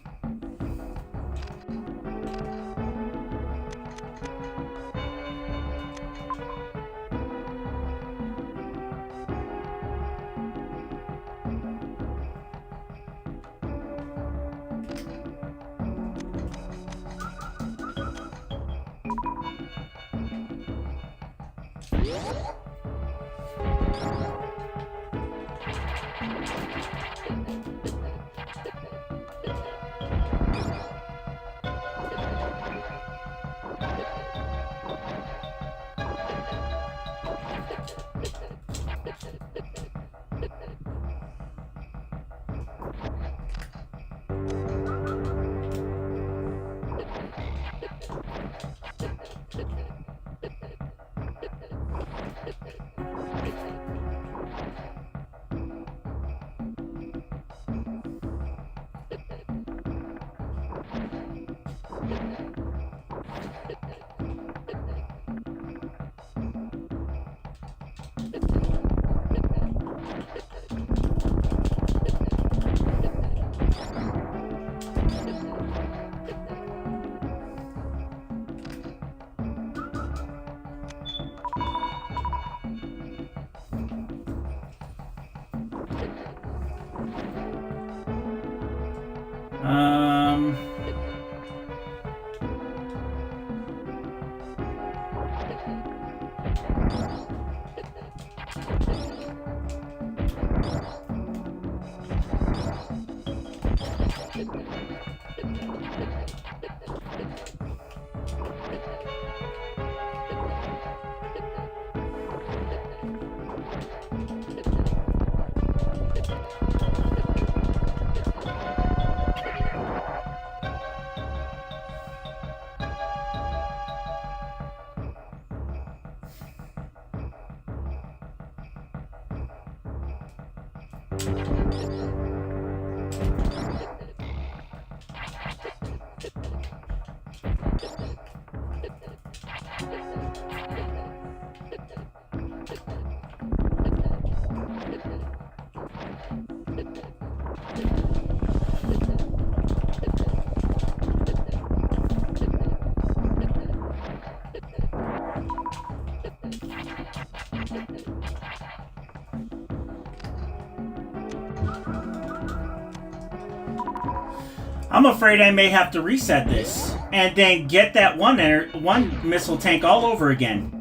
I'm afraid I may have to reset this and then get that one missile tank all over again.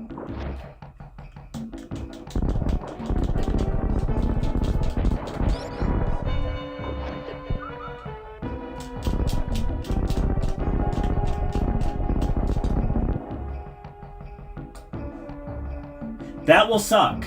That will suck.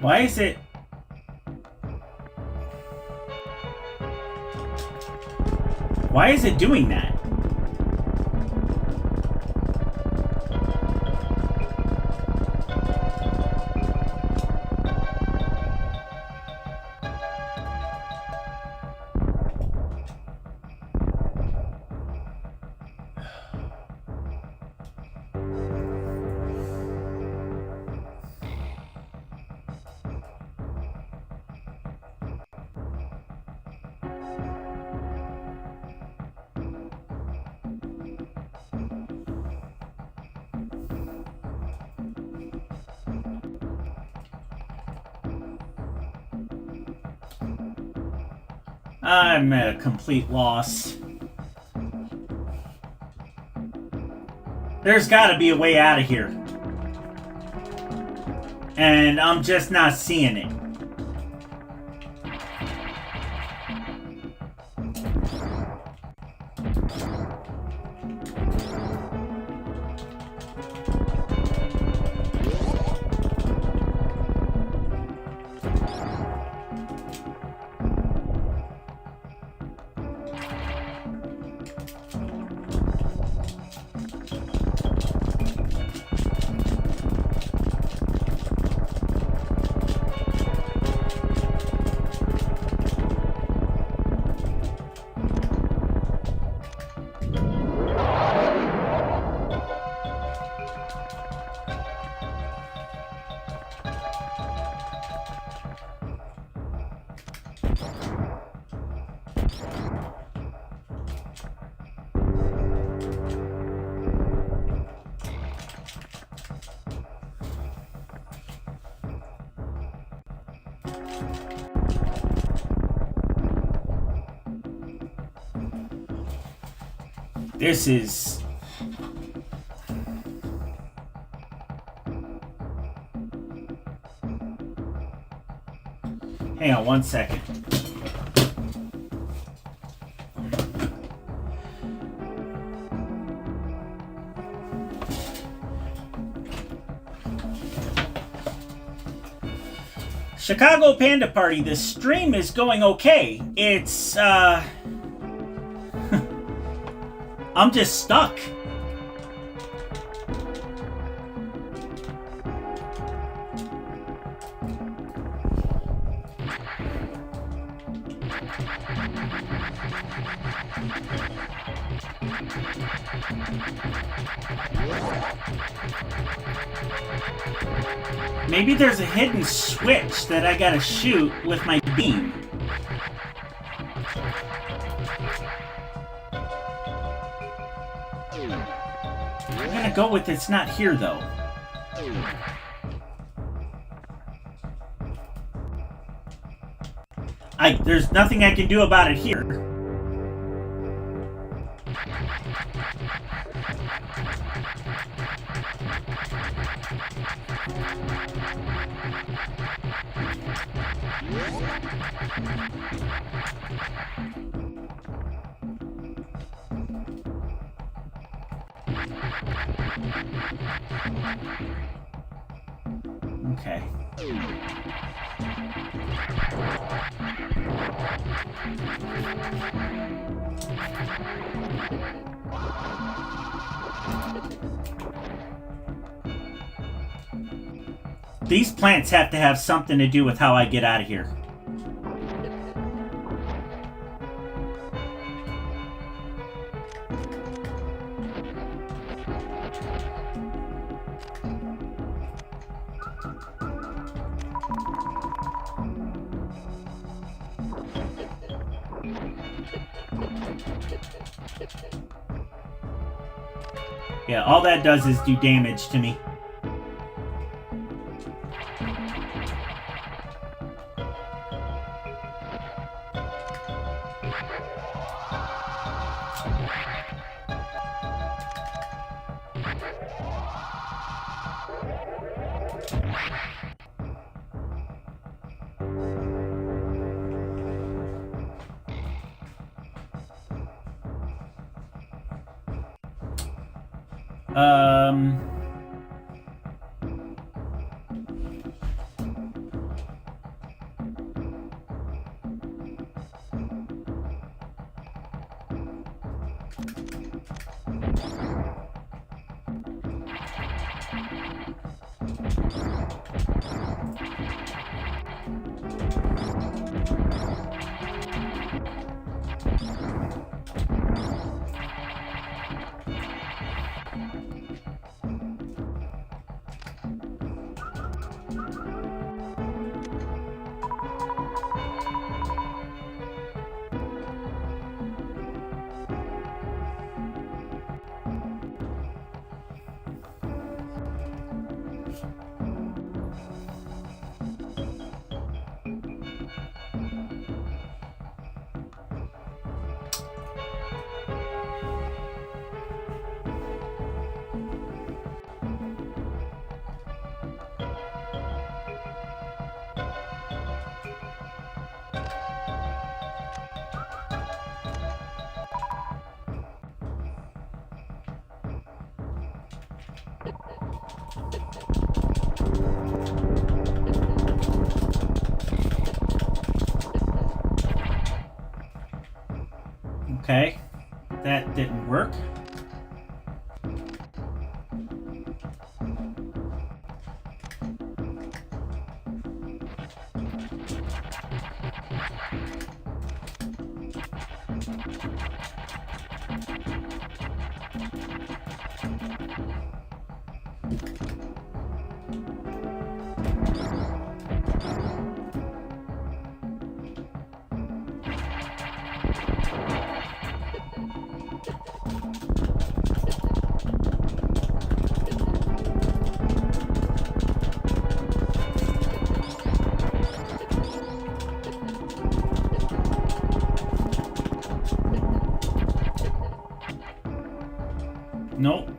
Why is it... Why is it doing that? I'm at a complete loss. There's got to be a way out of here. And I'm just not seeing it. This is... Hang on one second. Chicago Panda Party, the stream is going okay. It's, I'm just stuck. Maybe there's a hidden switch that I gotta shoot with my beam. I'm gonna go with it's not here though. There's nothing I can do about it here. Okay. These plants have to have something to do with how I get out of here. Yeah, all that does is do damage to me. Um... Okay, that didn't work. Nope.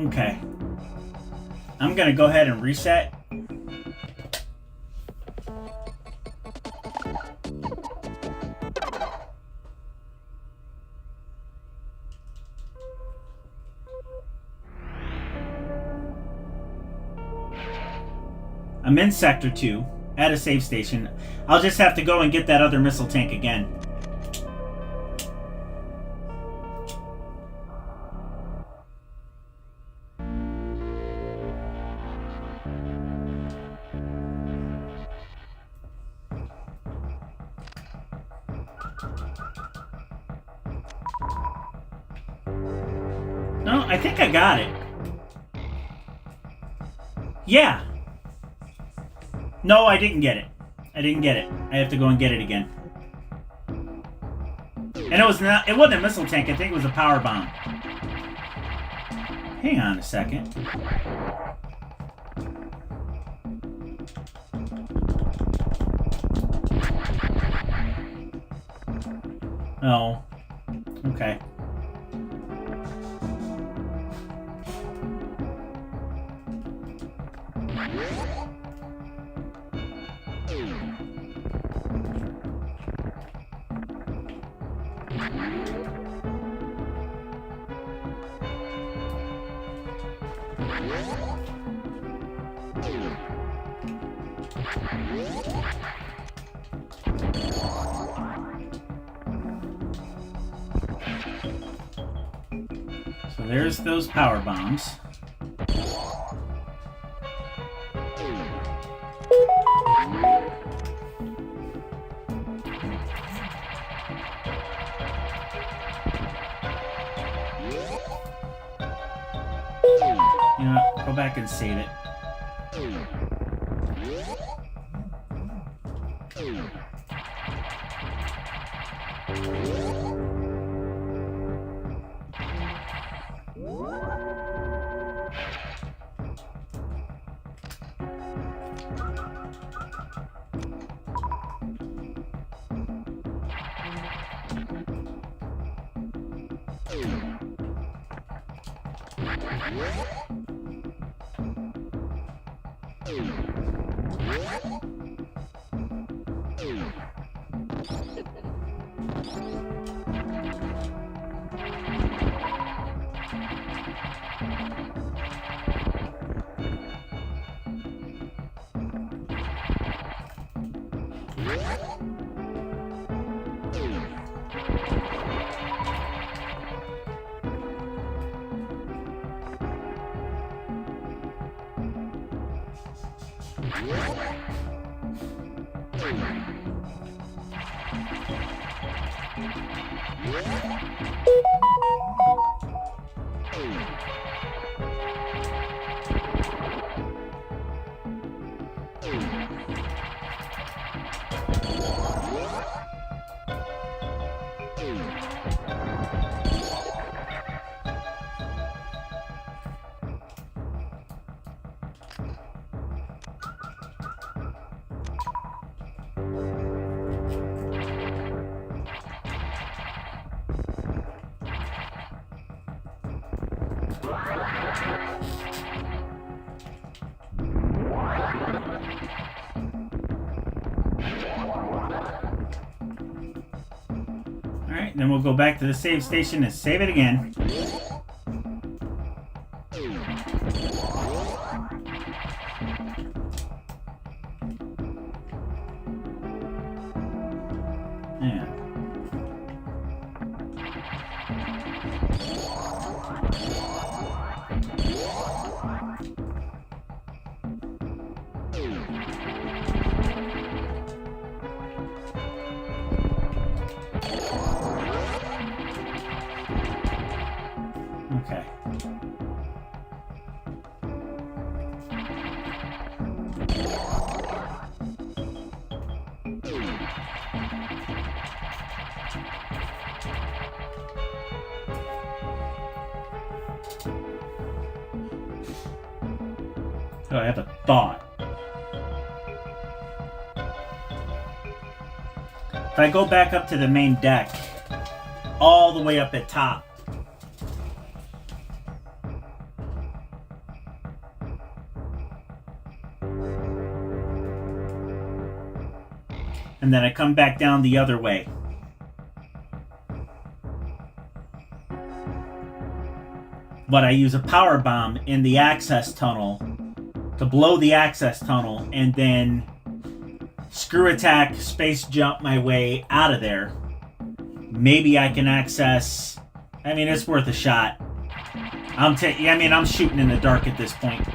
Okay. I'm gonna go ahead and reset. I'm in Sector 2, at a save station. I'll just have to go and get that other missile tank again. No, I think I got it. Yeah. No, I didn't get it. I didn't get it. I have to go and get it again. And it wasn't a missile tank, I think it was a power bomb. Hang on a second. Oh. Okay. So there's those power bombs. You know what? Go back and save it. Alright, then we'll go back to the save station and save it again. Yeah. Okay. Oh, I have a thought. If I go back up to the main deck, all the way up at top, and then I come back down the other way, but I use a power bomb in the access tunnel to blow the access tunnel and then screw attack, space jump my way out of there. Maybe I can access. I mean, it's worth a shot. I'm shooting in the dark at this point.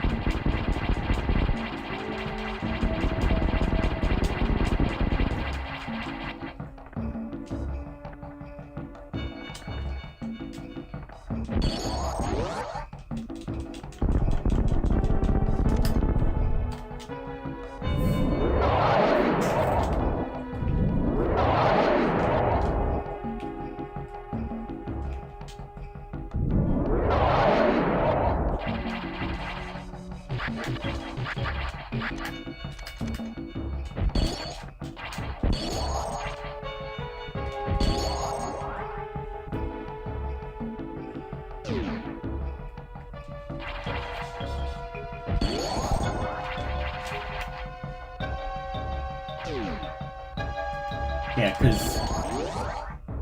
Yeah, because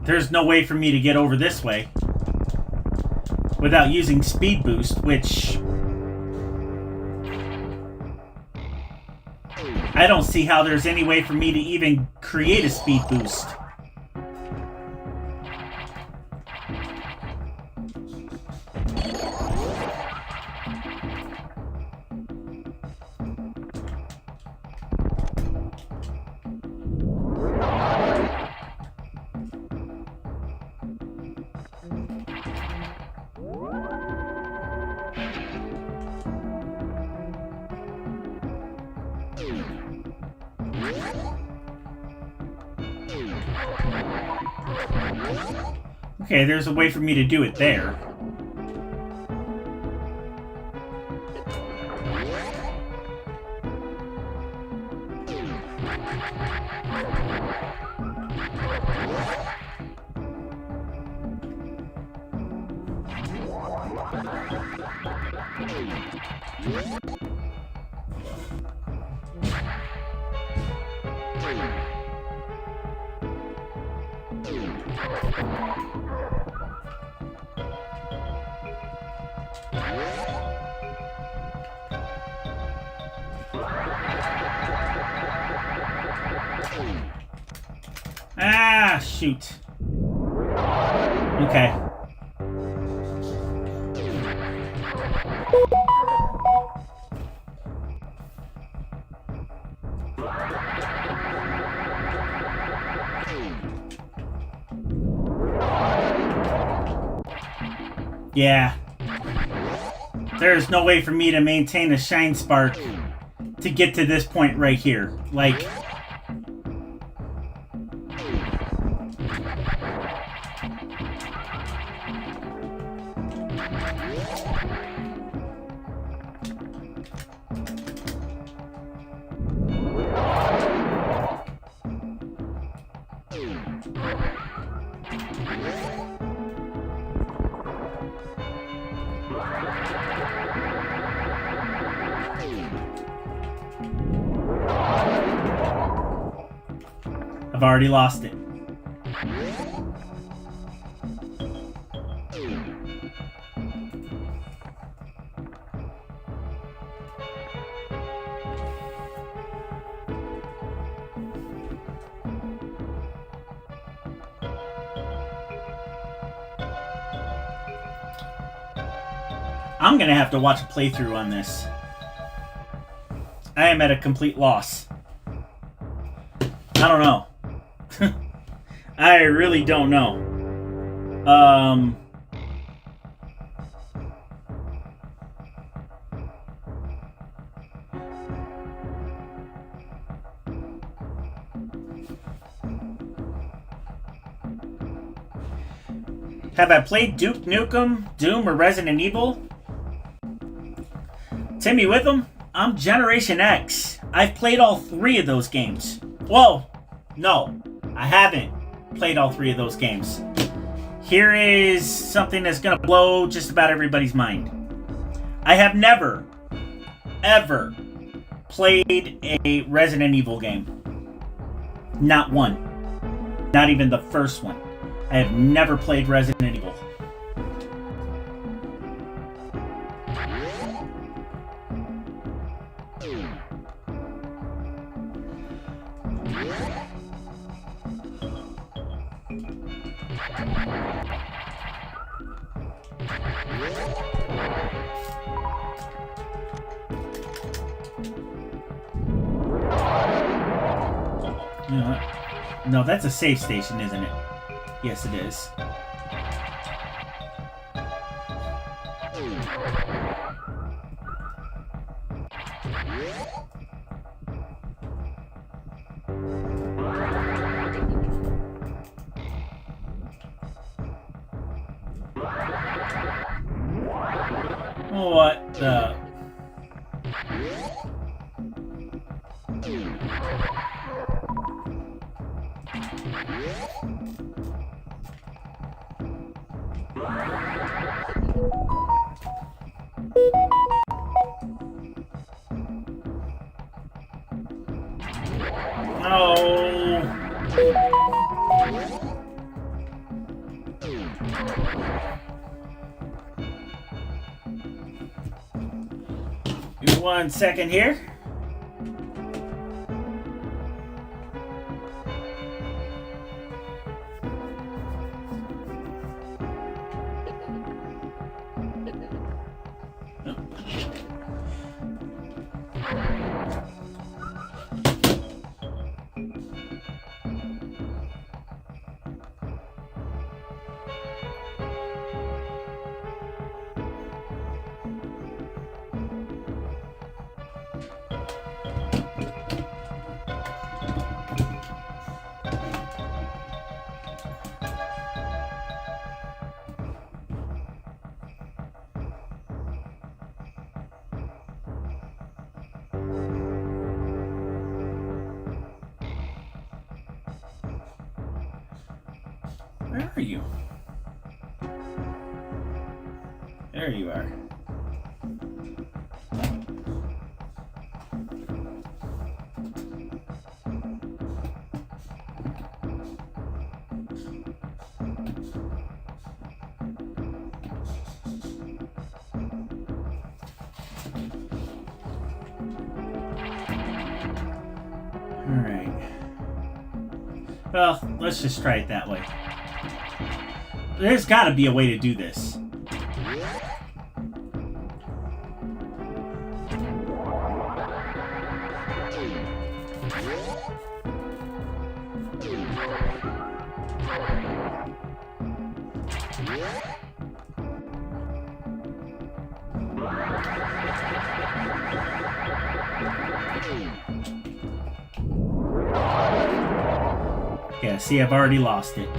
there's no way for me to get over this way without using speed boost, which I don't see how there's any way for me to even create a speed boost. Okay, there's a way for me to do it there. Ah, shoot. Okay. Yeah. There's no way for me to maintain a shine spark to get to this point right here. Like, I've already lost it. I'm gonna have to watch a playthrough on this. I am at a complete loss. I don't know. I really don't know. Have I played Duke Nukem, Doom, or Resident Evil? Timmy Witham, I'm Generation X. I've played all 3 of those games. Whoa, no, I haven't played all 3 of those games. Here is something that's gonna blow just about everybody's mind. I have never, ever played a Resident Evil game. Not one. Not even the first one. I have never played Resident Evil. You know what? No, that's a safe station, isn't it? Yes, it is. What the... Oh. Give me 1 second here. Where are you? There you are. Alright. Well, let's just try it that way. There's gotta be a way to do this. Yeah, see, I've already lost it.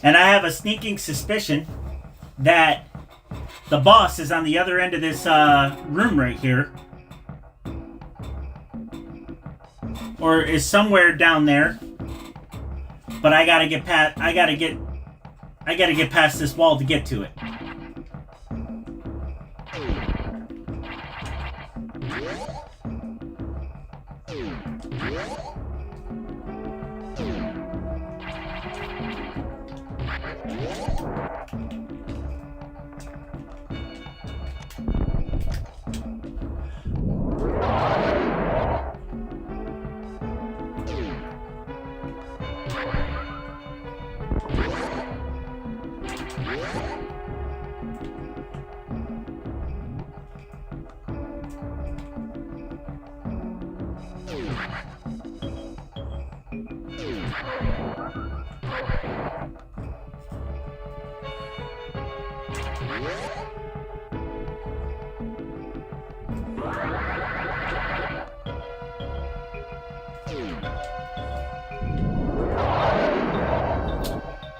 And I have a sneaking suspicion that the boss is on the other end of this room right here. Or is somewhere down there. But I gotta get past past this wall to get to it.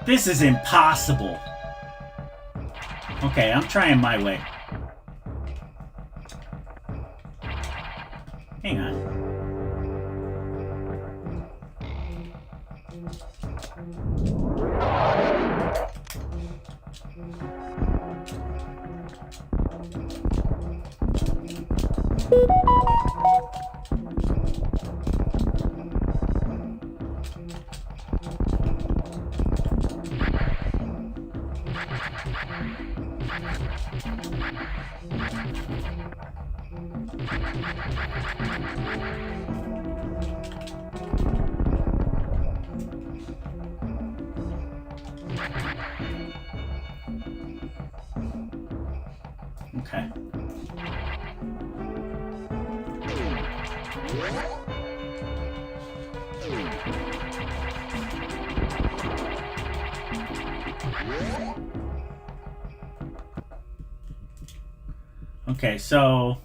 This is impossible. Okay, I'm trying my way. Hang on. Okay. Okay, so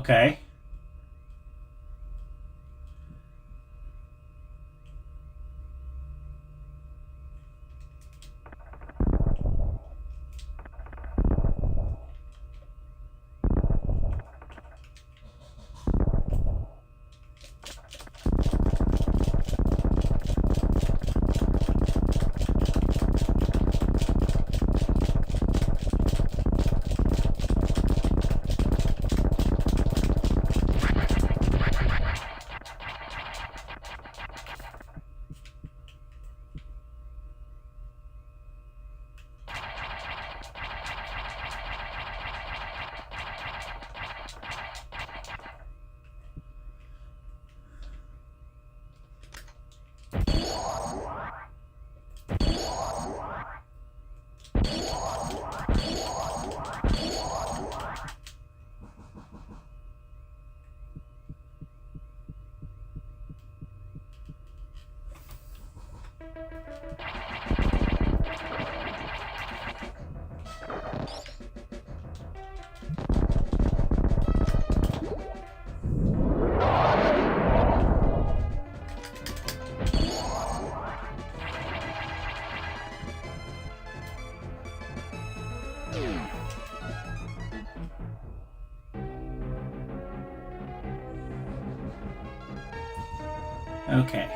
okay. Okay.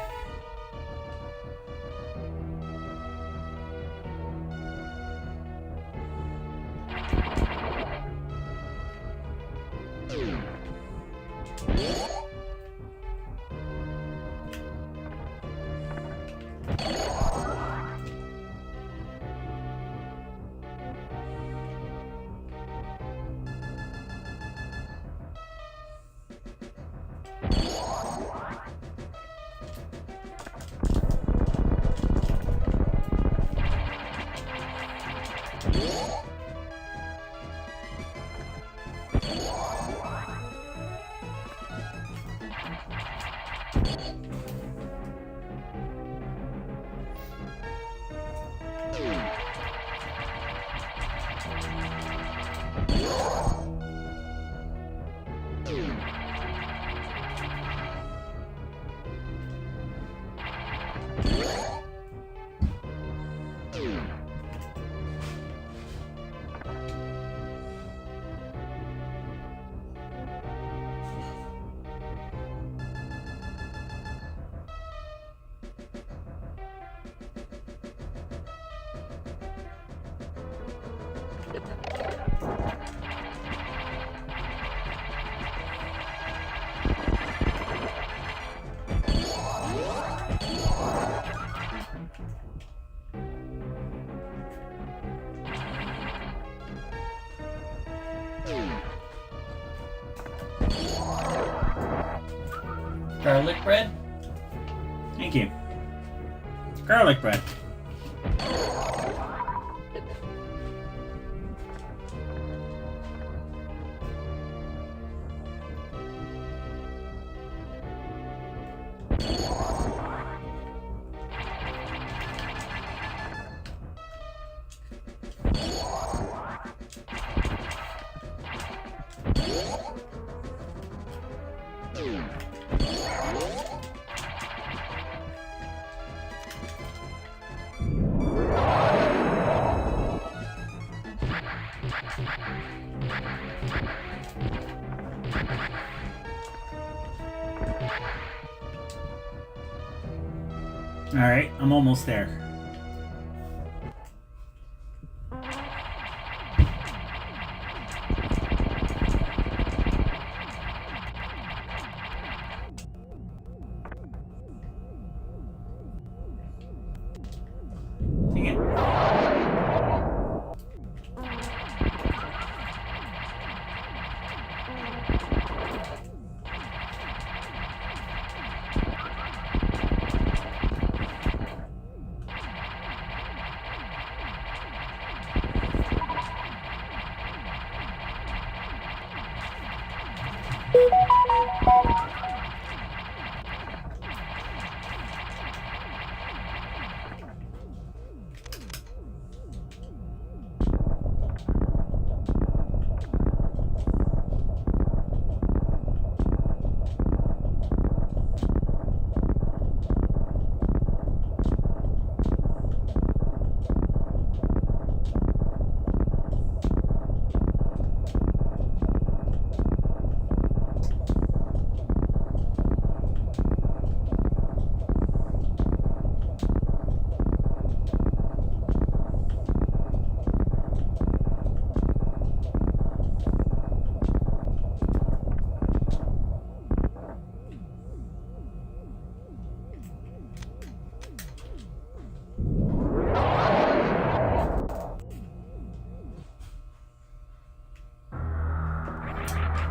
Garlic bread? Thank you. Garlic bread. Alright, I'm almost there. Dang it.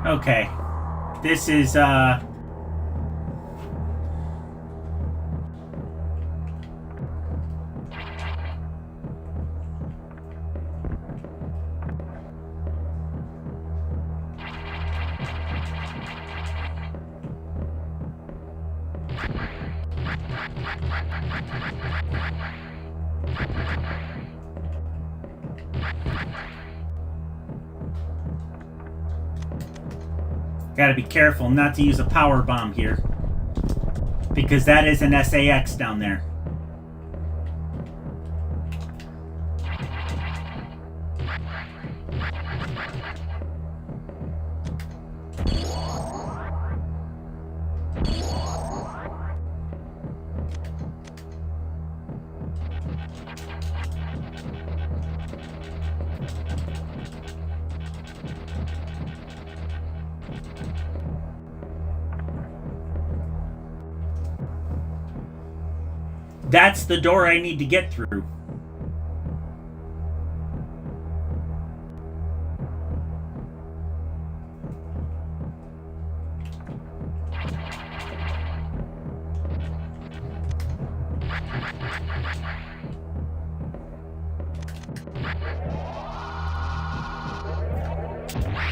Okay. This is, gotta be careful not to use a power bomb here, because that is an SAX down there. That's the door I need to get through.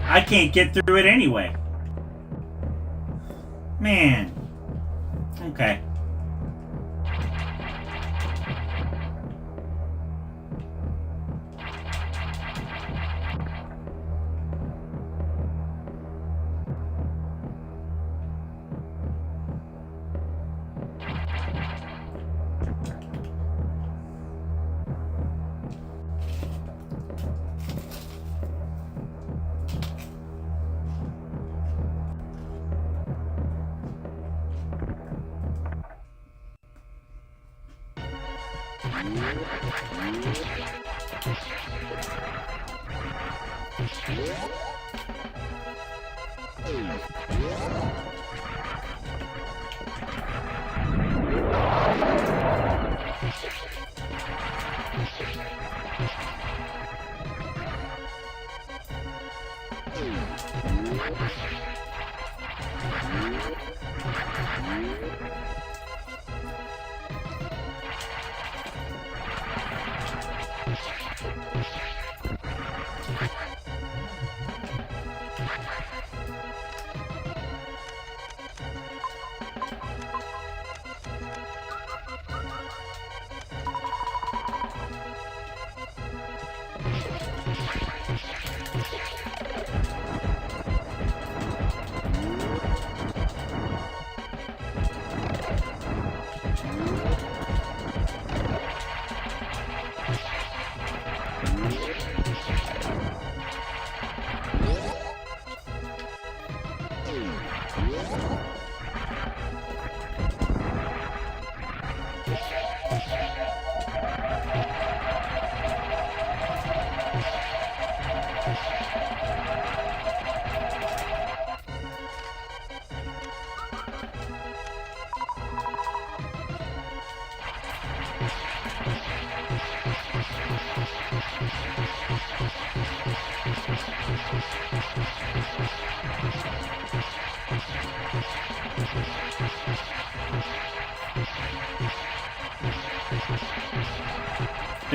I can't get through it anyway. Man. Okay.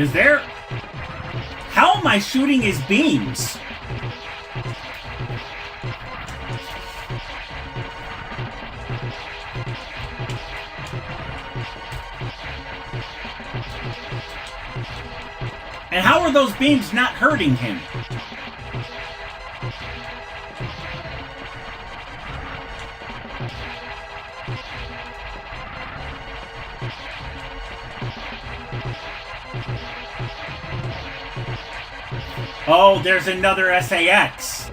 Is there... How am I shooting his beams? And how are those beams not hurting him? Oh, there's another SAX.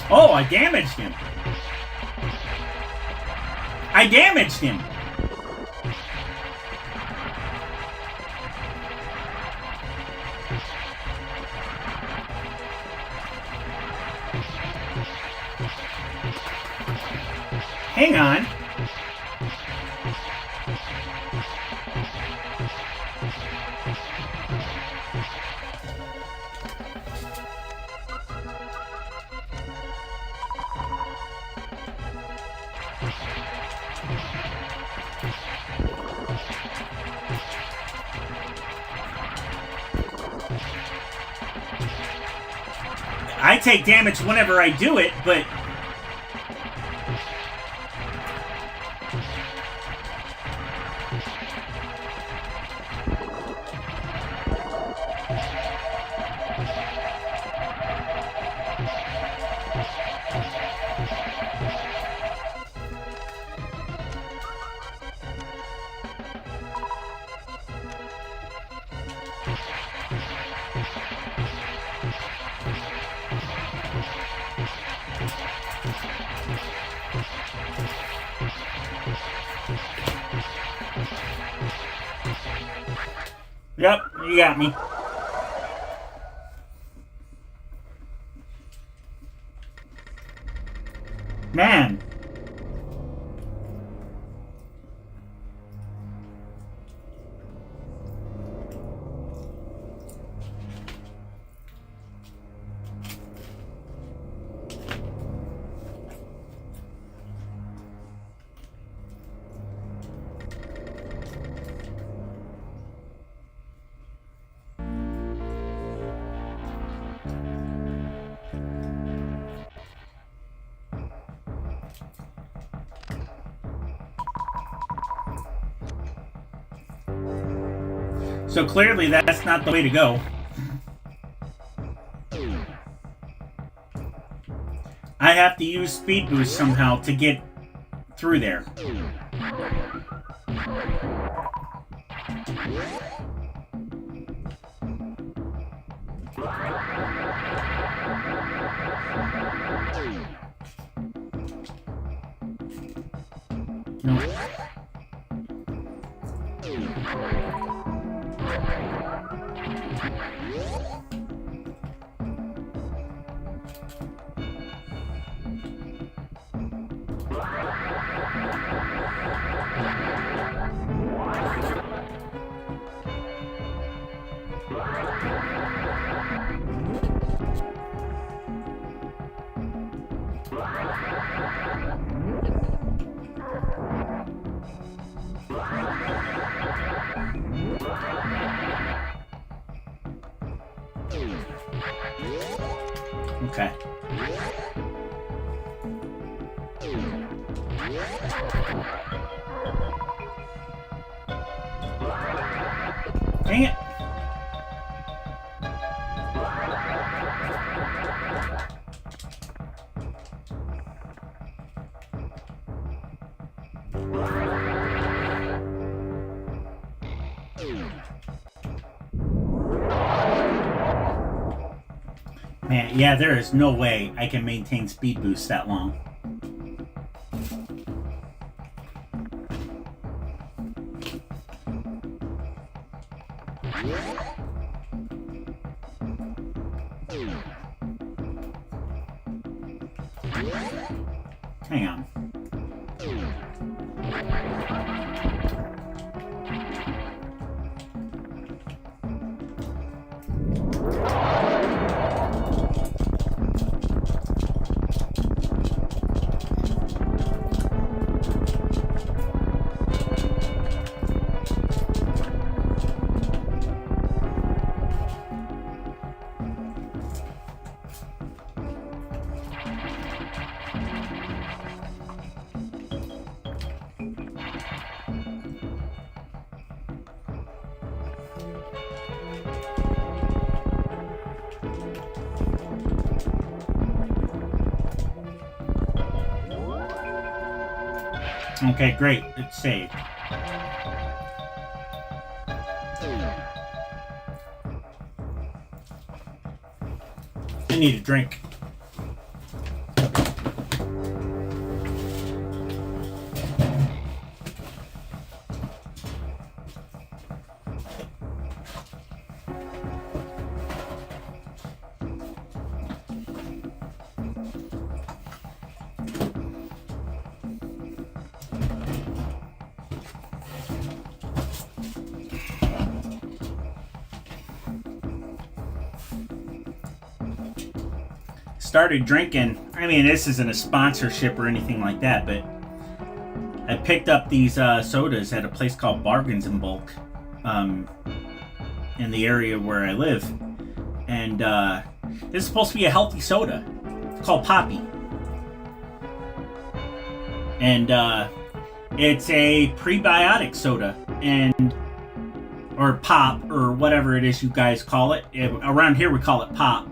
Oh, I damaged him. I damaged him. Hang on. I take damage whenever I do it, but... Yep, you got me. Man. So clearly that's not the way to go. I have to use speed boost somehow to get through there. No. Okay. Dang it. Man, yeah, there is no way I can maintain speed boost that long. Hang on. Okay, great. It's saved. I need a drink. Started drinking. I mean, this isn't a sponsorship or anything like that, but I picked up these sodas at a place called Bargains in Bulk in the area where I live. And this is supposed to be a healthy soda. It's called Poppy. And it's a prebiotic soda, and or pop, or whatever it is you guys call it. Around here we call it pop.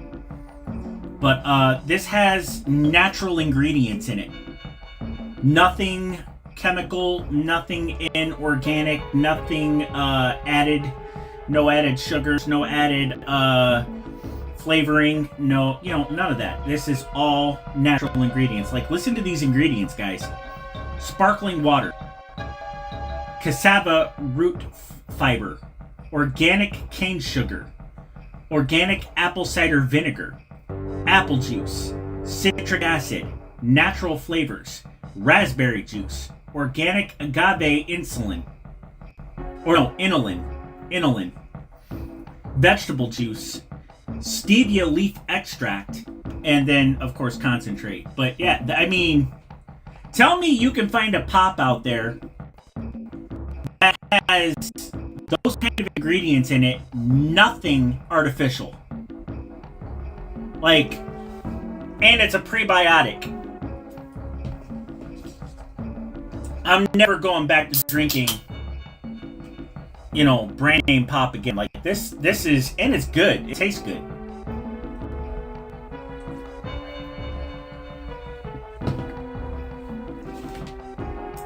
But this has natural ingredients in it. Nothing chemical, nothing inorganic, nothing added, no added sugars, no added flavoring, no, none of that. This is all natural ingredients. Like, listen to these ingredients, guys. Sparkling water, cassava root fiber, organic cane sugar, organic apple cider vinegar, apple juice, citric acid, natural flavors, raspberry juice, organic agave inulin, vegetable juice, stevia leaf extract, and then, of course, concentrate. But yeah, I mean, tell me you can find a pop out there that has those kind of ingredients in it, nothing artificial. Like, and it's a prebiotic. I'm never going back to drinking, brand name pop again. Like, this is, and it's good. It tastes good.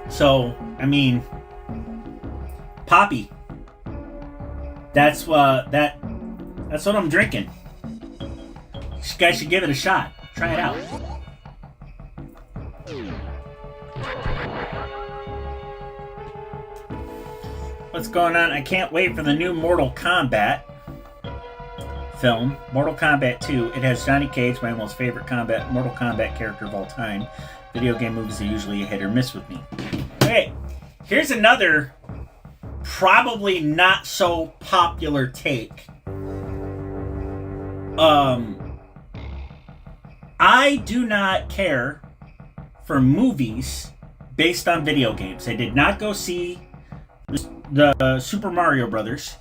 So, I mean, Poppy. That's what I'm drinking. You guys should give it a shot. Try it out. What's going on? I can't wait for the new Mortal Kombat film, Mortal Kombat 2. It has Johnny Cage, my most favorite Mortal Kombat character of all time. Video game movies are usually a hit or miss with me. Okay, here's another probably not so popular take. I do not care for movies based on video games. I did not go see the Super Mario Brothers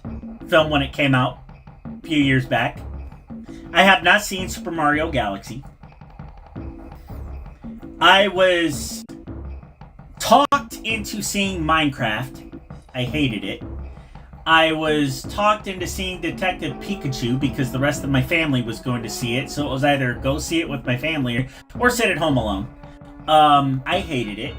film when it came out a few years back. I have not seen Super Mario Galaxy. I was talked into seeing Minecraft. I hated it. I was talked into seeing Detective Pikachu because the rest of my family was going to see it. So it was either go see it with my family or sit at home alone. I hated it.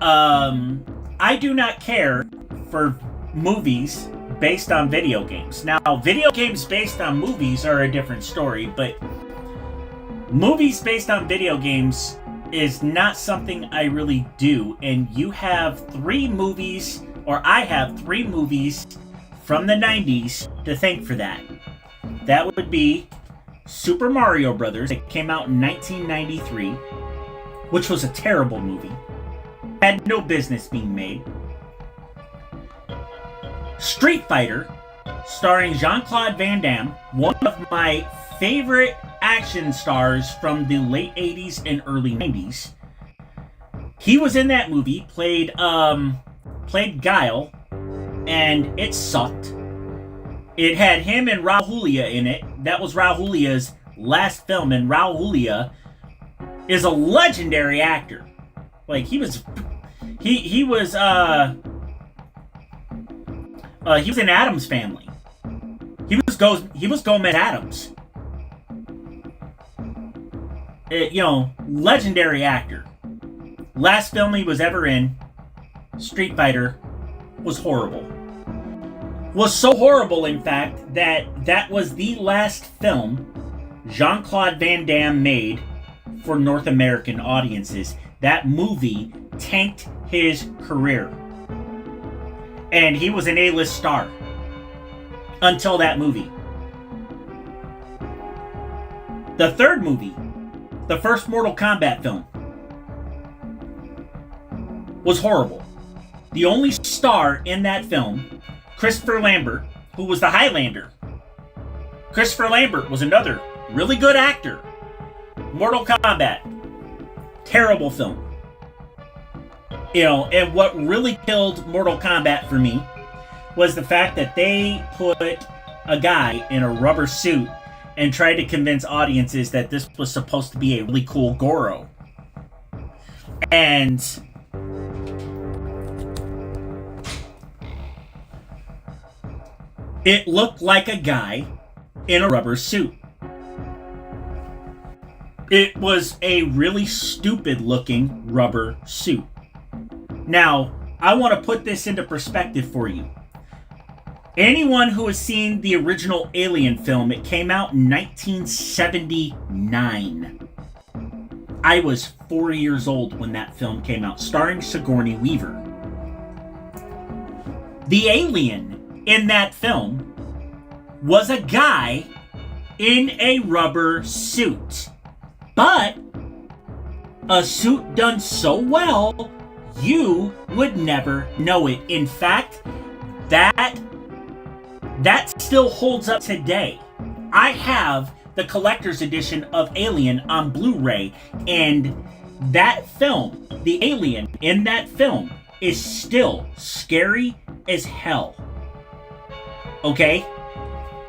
I do not care for movies based on video games. Now, video games based on movies are a different story, but movies based on video games is not something I really do. And you have 3 movies, or I have 3 movies from the 90s to thank for that. That would be Super Mario Brothers. It came out in 1993, which was a terrible movie. Had no business being made. Street Fighter, starring Jean-Claude Van Damme, one of my favorite action stars from the late 80s and early 90s. He was in that movie, played Guile, and it sucked. It had him and Raul Julia in it. That was Raul Julia's last film, and Raul Julia is a legendary actor. Like, he was in Addams Family. He was Gomez Addams. Legendary actor. Last film he was ever in, Street Fighter, was horrible. Was so horrible, in fact, that was the last film Jean-Claude Van Damme made for North American audiences. That movie tanked his career. And he was an A-list star until that movie. The third movie, the first Mortal Kombat film, was horrible. The only star in that film, Christopher Lambert, who was the Highlander. Christopher Lambert was another really good actor. Mortal Kombat, terrible film. And what really killed Mortal Kombat for me was the fact that they put a guy in a rubber suit and tried to convince audiences that this was supposed to be a really cool Goro. And it looked like a guy in a rubber suit. It was a really stupid looking rubber suit. Now, I want to put this into perspective for you. Anyone who has seen the original Alien film, it came out in 1979. I was 4 years old when that film came out, starring Sigourney Weaver. The alien in that film was a guy in a rubber suit. But a suit done so well, you would never know it. In fact, that still holds up today. I have the collector's edition of Alien on Blu-ray, and that film, the alien in that film, is still scary as hell. Okay?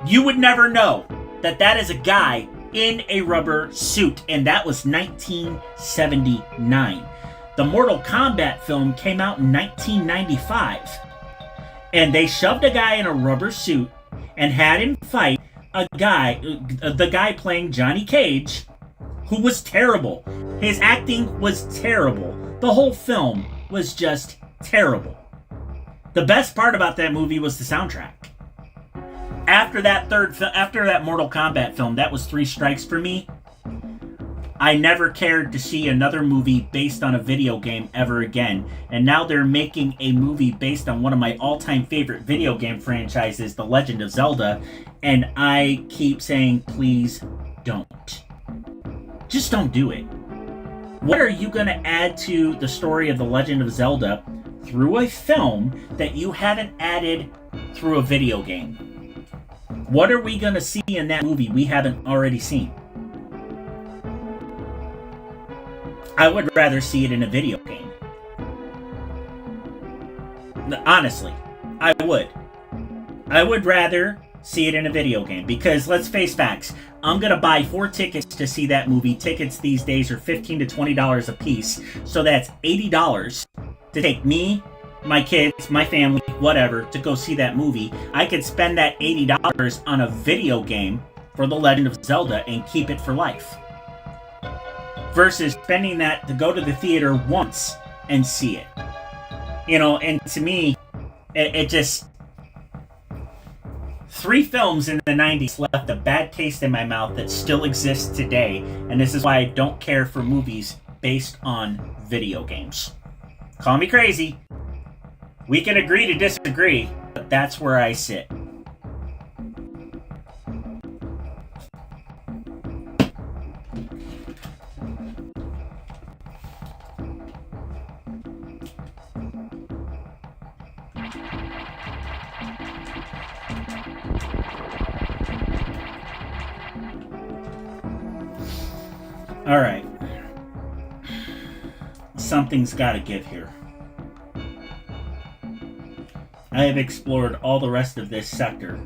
You would never know that is a guy in a rubber suit, and that was 1979. The Mortal Kombat film came out in 1995, and they shoved a guy in a rubber suit and had him fight the guy playing Johnny Cage, who was terrible. His acting was terrible. The whole film was just terrible. The best part about that movie was the soundtrack. After that Mortal Kombat film, that was 3 strikes for me. I never cared to see another movie based on a video game ever again. And now they're making a movie based on one of my all-time favorite video game franchises, The Legend of Zelda. And I keep saying, please don't. Just don't do it. What are you going to add to the story of The Legend of Zelda through a film that you haven't added through a video game? What are we going to see in that movie we haven't already seen? I would rather see it in a video game. Honestly, I would. I would rather see it in a video game because, let's face facts, I'm going to buy 4 tickets to see that movie. Tickets these days are $15 to $20 a piece, so that's $80 to take me, my kids, my family, whatever, to go see that movie. I could spend that $80 on a video game for The Legend of Zelda and keep it for life. Versus spending that to go to the theater once and see it. And to me, it just... 3 films in the 90s left a bad taste in my mouth that still exists today, and this is why I don't care for movies based on video games. Call me crazy. We can agree to disagree, but that's where I sit. Alright. Something's gotta give here. I have explored all the rest of this sector,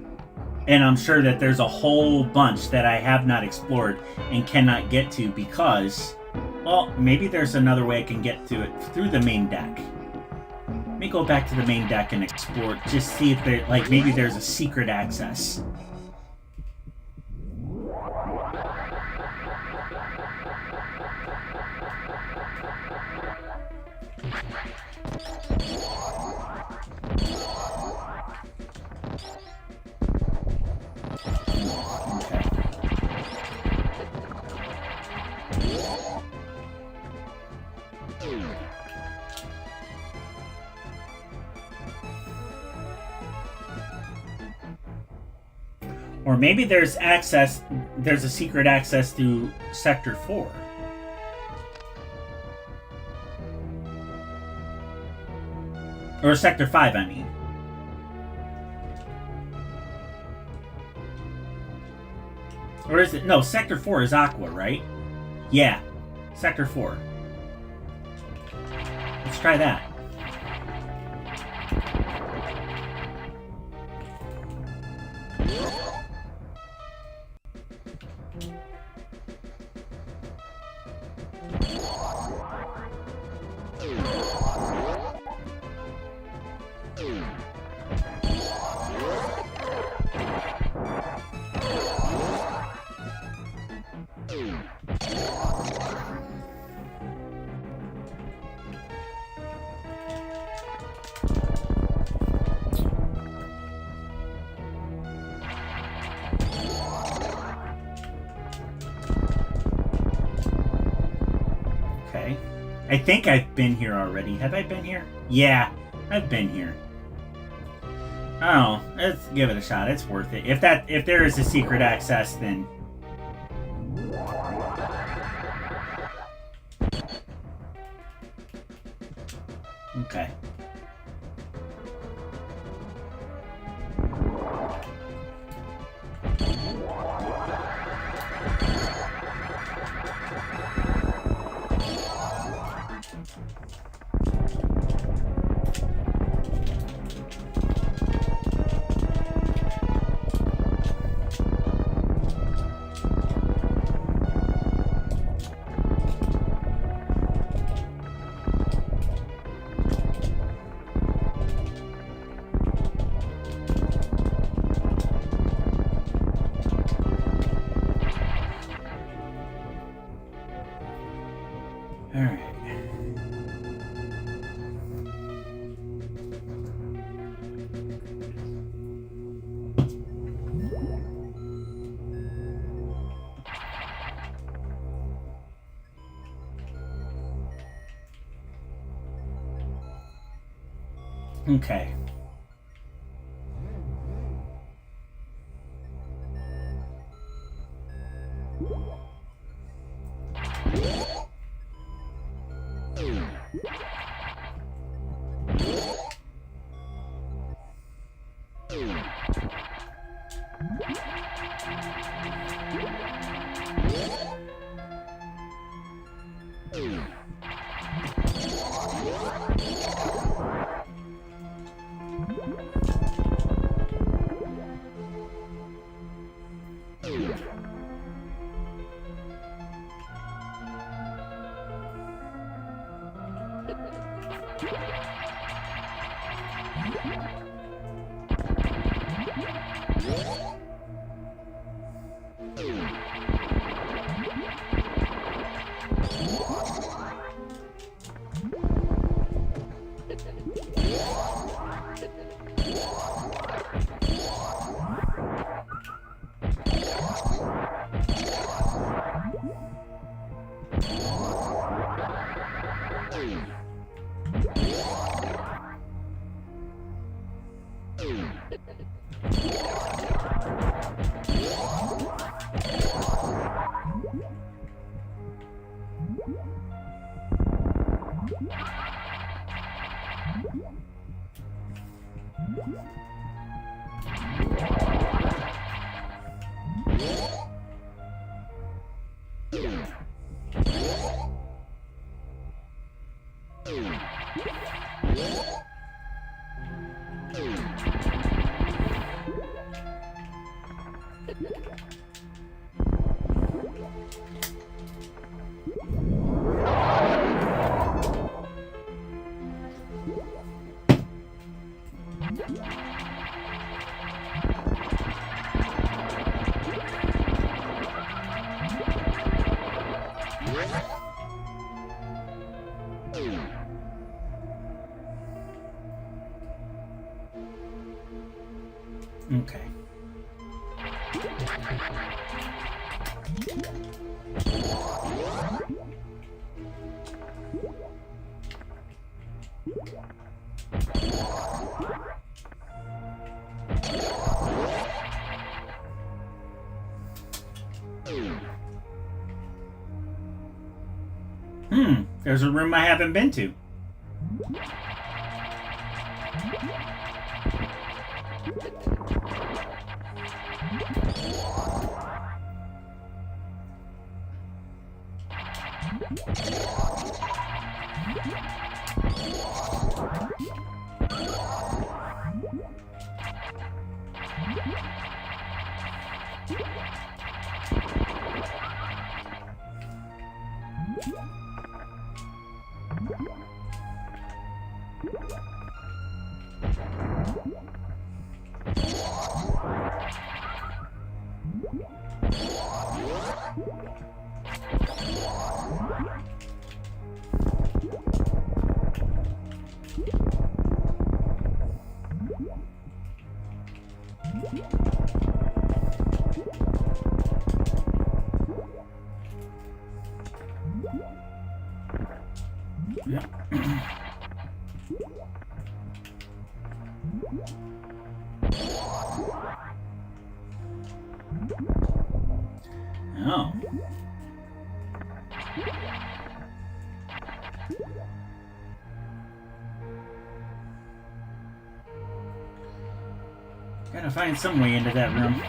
and I'm sure that there's a whole bunch that I have not explored and cannot get to because, well, maybe there's another way I can get to it through the main deck. Let me go back to the main deck and explore, just see if there, like, maybe there's a secret access. Or maybe there's a secret access to Sector 4. Or Sector 5, I mean. Or is it? No, Sector 4 is Aqua, right? Yeah, Sector 4. Let's try that. I think I've been here already. Have I been here? Yeah, I've been here. Oh, let's give it a shot. It's worth it. If there is a secret access, then... Okay. Alright. Okay. Okay. There's a room I haven't been to. Yeah. Oh. Gotta find some way into that room.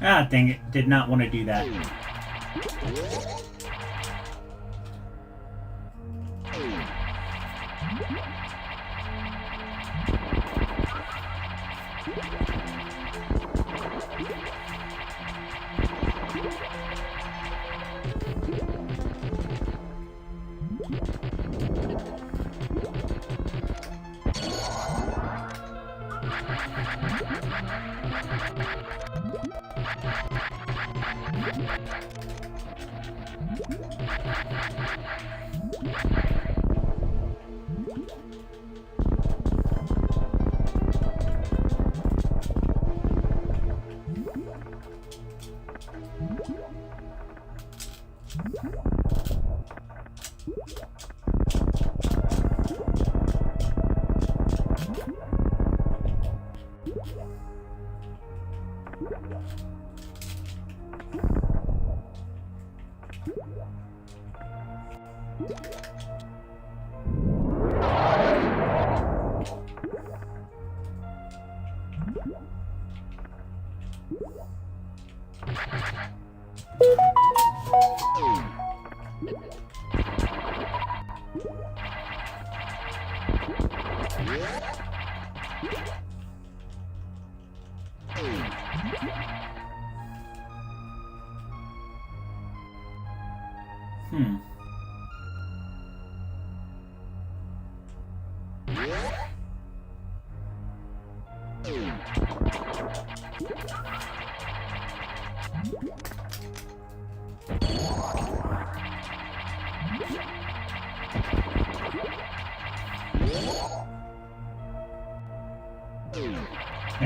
Ah, dang it. Did not want to do that.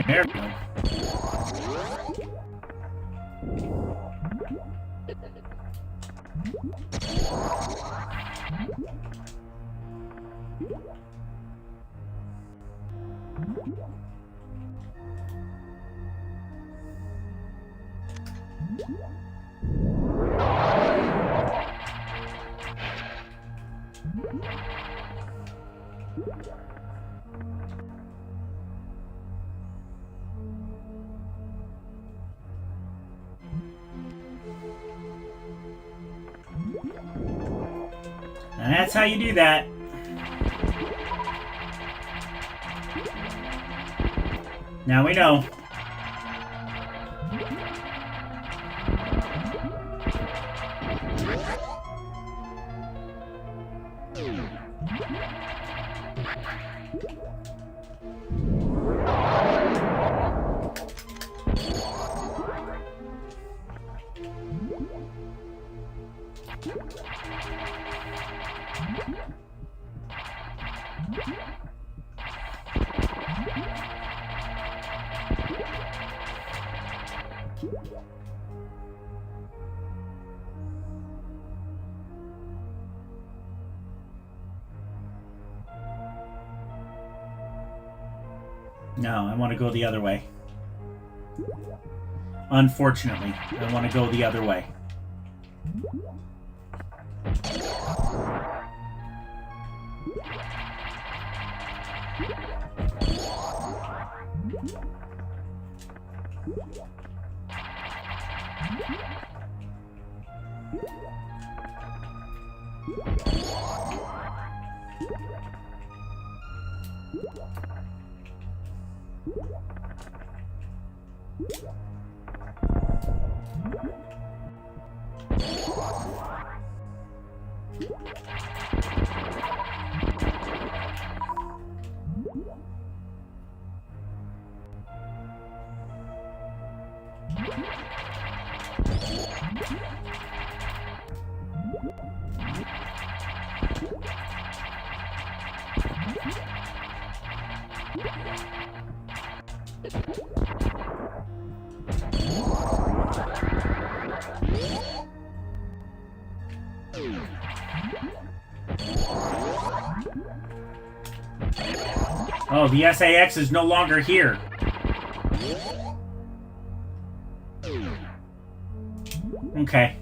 There we go. And that's how you do that. Now we know. No, I want to go the other way. Unfortunately, I want to go the other way. Oh, the SAX is no longer here. Okay.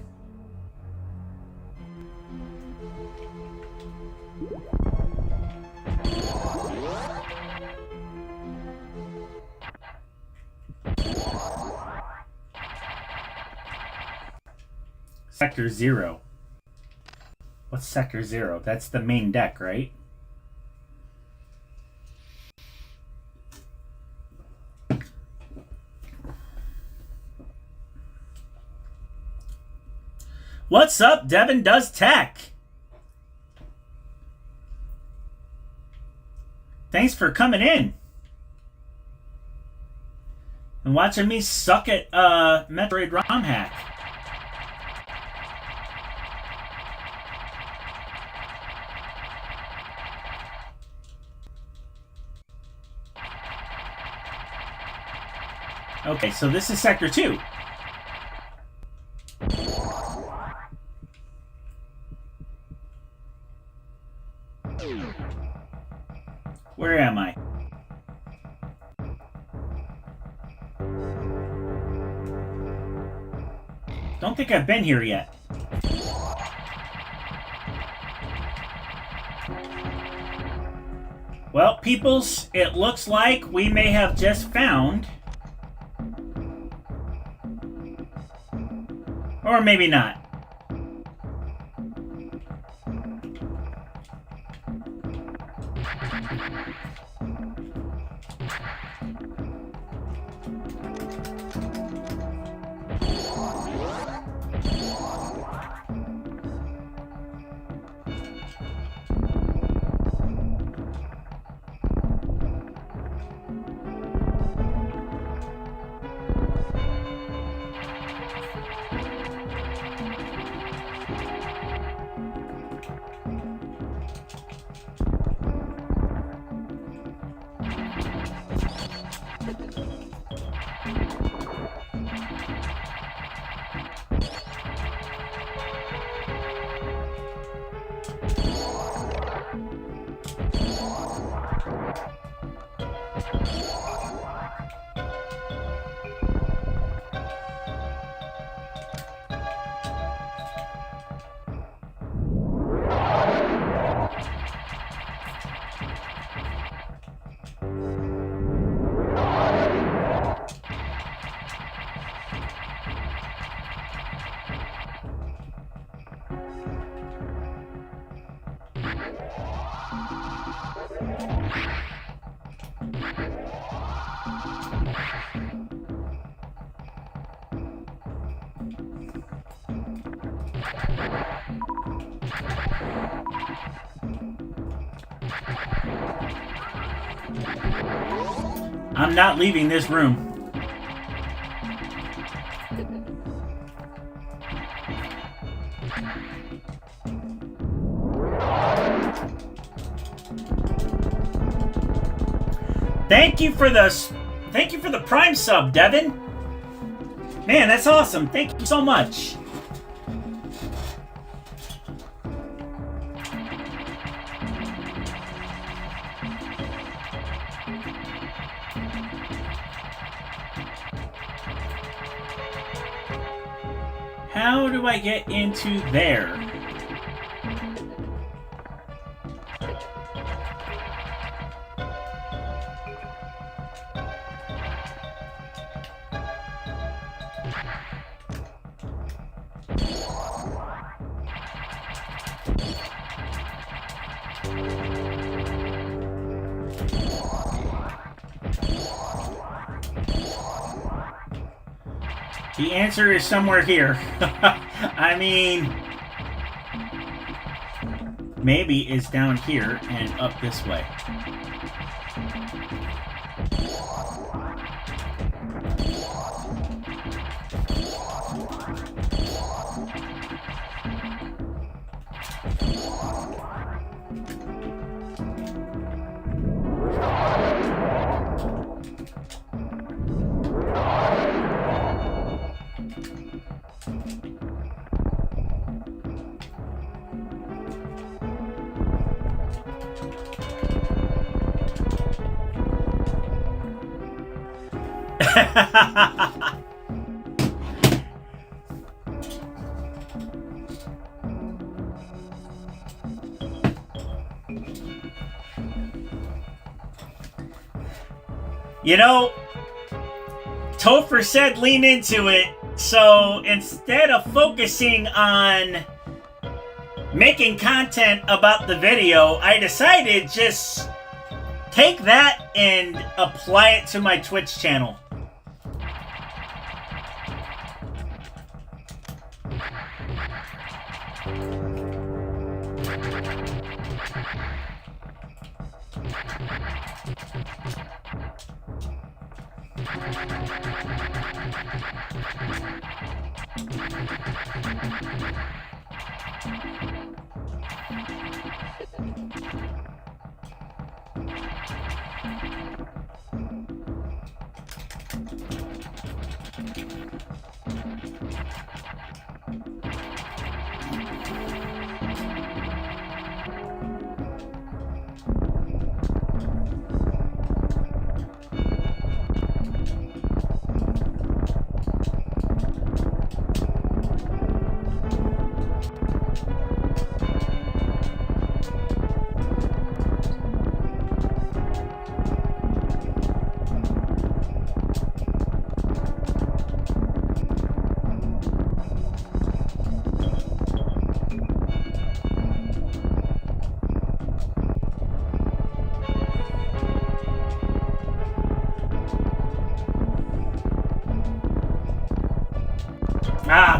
Sector 0. What's Sector 0? That's the main deck, right? What's up, Devin Does Tech? Thanks for coming in and watching me suck at Metroid ROM hack. Okay, so this is Sector 2. Where am I? Don't think I've been here yet. Well, peoples, it looks like we may have just found, or maybe not. I'm not leaving this room. Thank you for the Prime sub, Devin. Man, that's awesome. Thank you so much. How do I get into there? The answer is somewhere here. I mean, maybe it's down here and up this way. You know, Topher said lean into it, so instead of focusing on making content about the video, I decided just take that and apply it to my Twitch channel.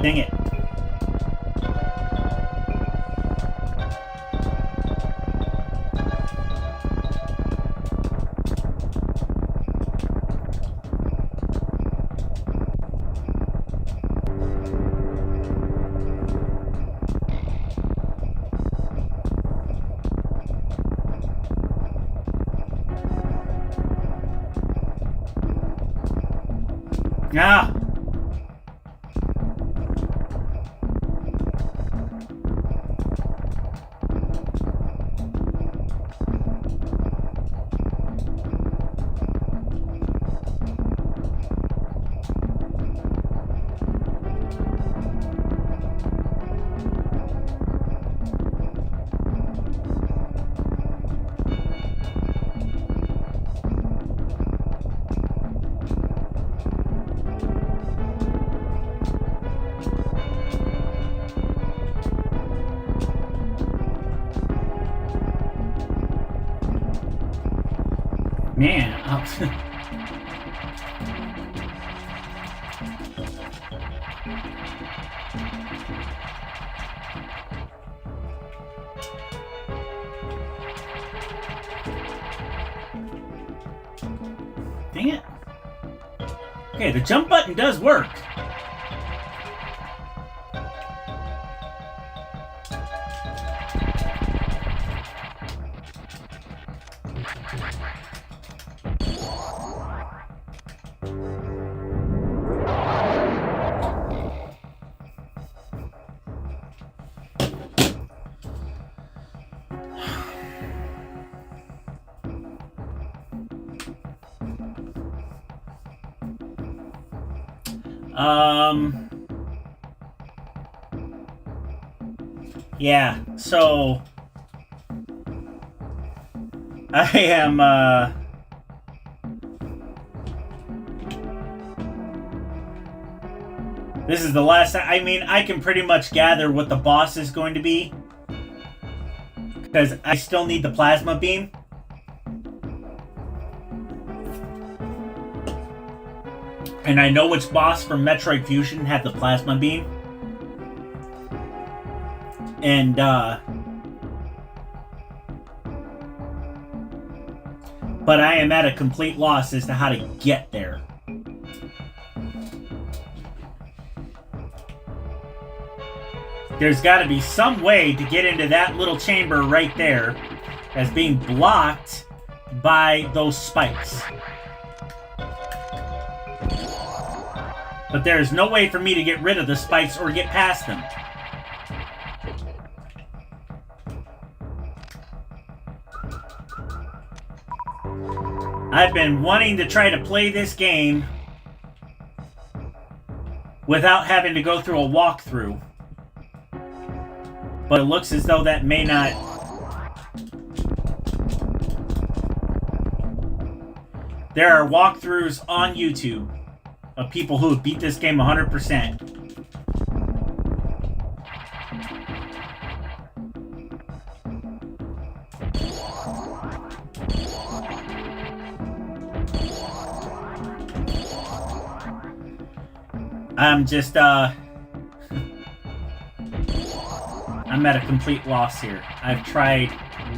Dang it. Ah! Man, dang it. Okay, the jump button does work. Yeah, so I am, this is the last time. I mean, I can pretty much gather what the boss is going to be, because I still need the plasma beam. And I know which boss from Metroid Fusion had the plasma beam. And, but I am at a complete loss as to how to get there. There's got to be some way to get into that little chamber right there as being blocked by those spikes. But there's no way for me to get rid of the spikes or get past them. I've been wanting to try to play this game without having to go through a walkthrough. But it looks as though that may not... There are walkthroughs on YouTube of people who have beat this game 100%. I'm just, I'm at a complete loss here. I've tried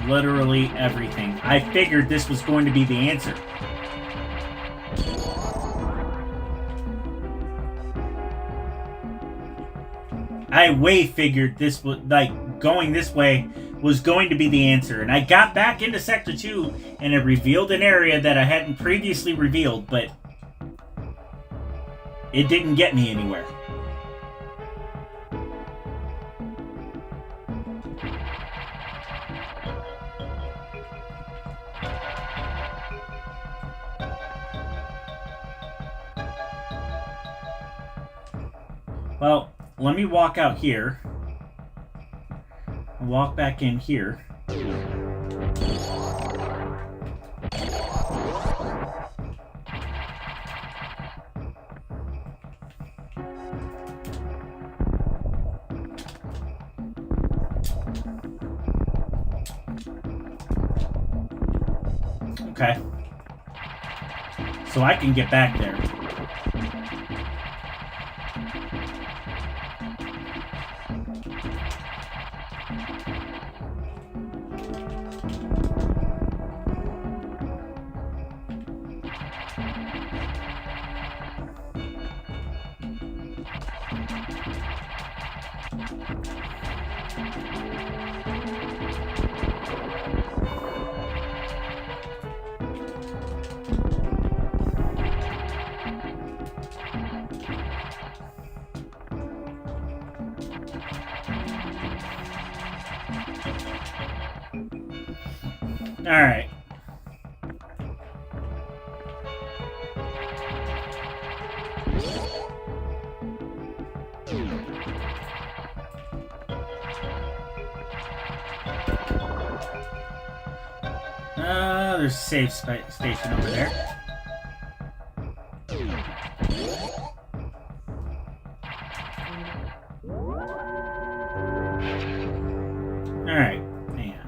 literally everything. I figured this was going to be the answer. I way figured this was, like, going this way was going to be the answer. And I got back into Sector 2 and it revealed an area that I hadn't previously revealed, but it didn't get me anywhere. Well, let me walk out here. Walk back in here. Okay. So I can get back there. All right. There's a safe station over there. All right, hang on.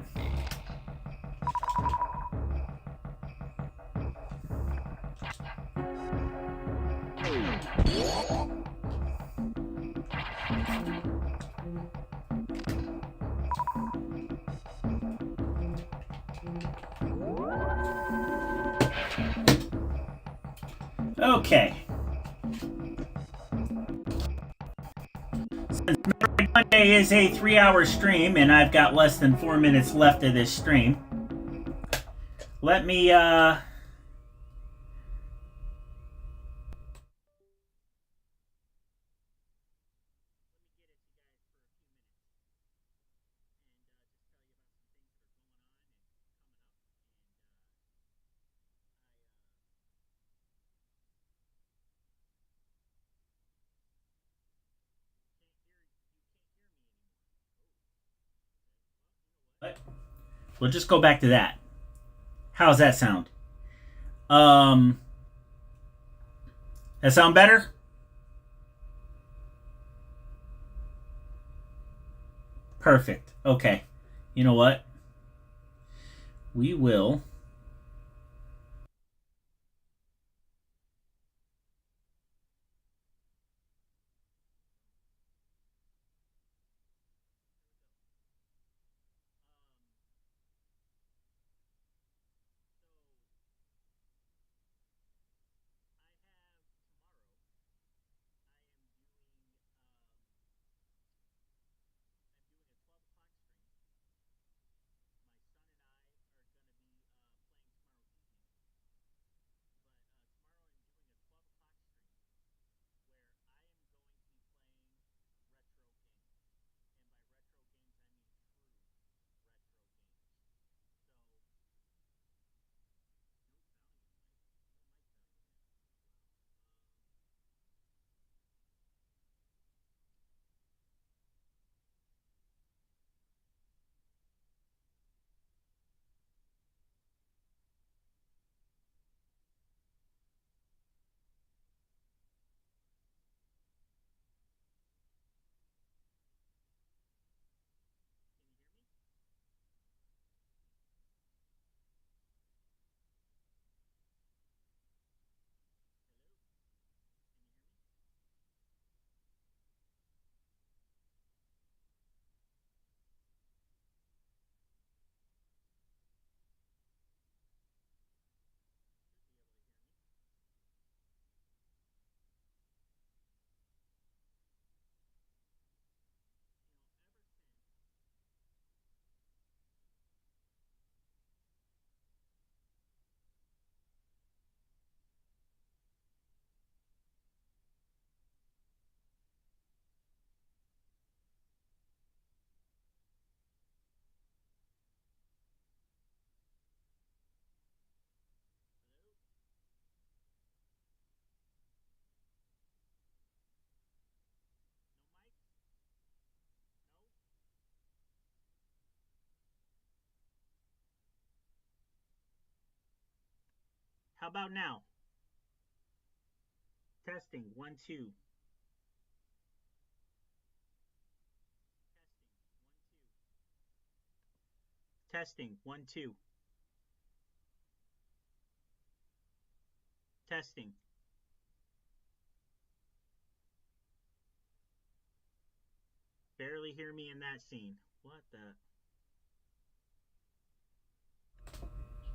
Okay. Since Metroid Monday is a 3-hour stream and I've got less than 4 minutes left of this stream, let me we'll just go back to that. How's that sound? Um that sound better? Perfect. Okay. You know what? We will How about now? Testing 1 2. Testing 1 2. Testing. Barely hear me in that scene. What the?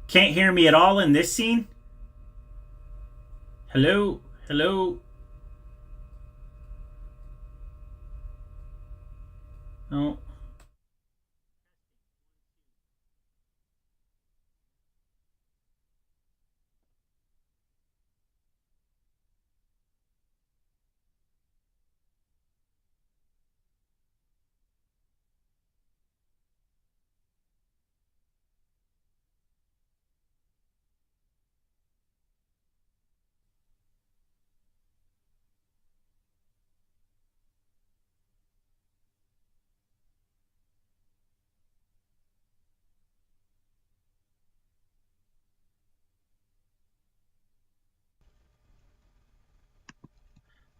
can't hear me at all in this scene. Hello? Hello? No.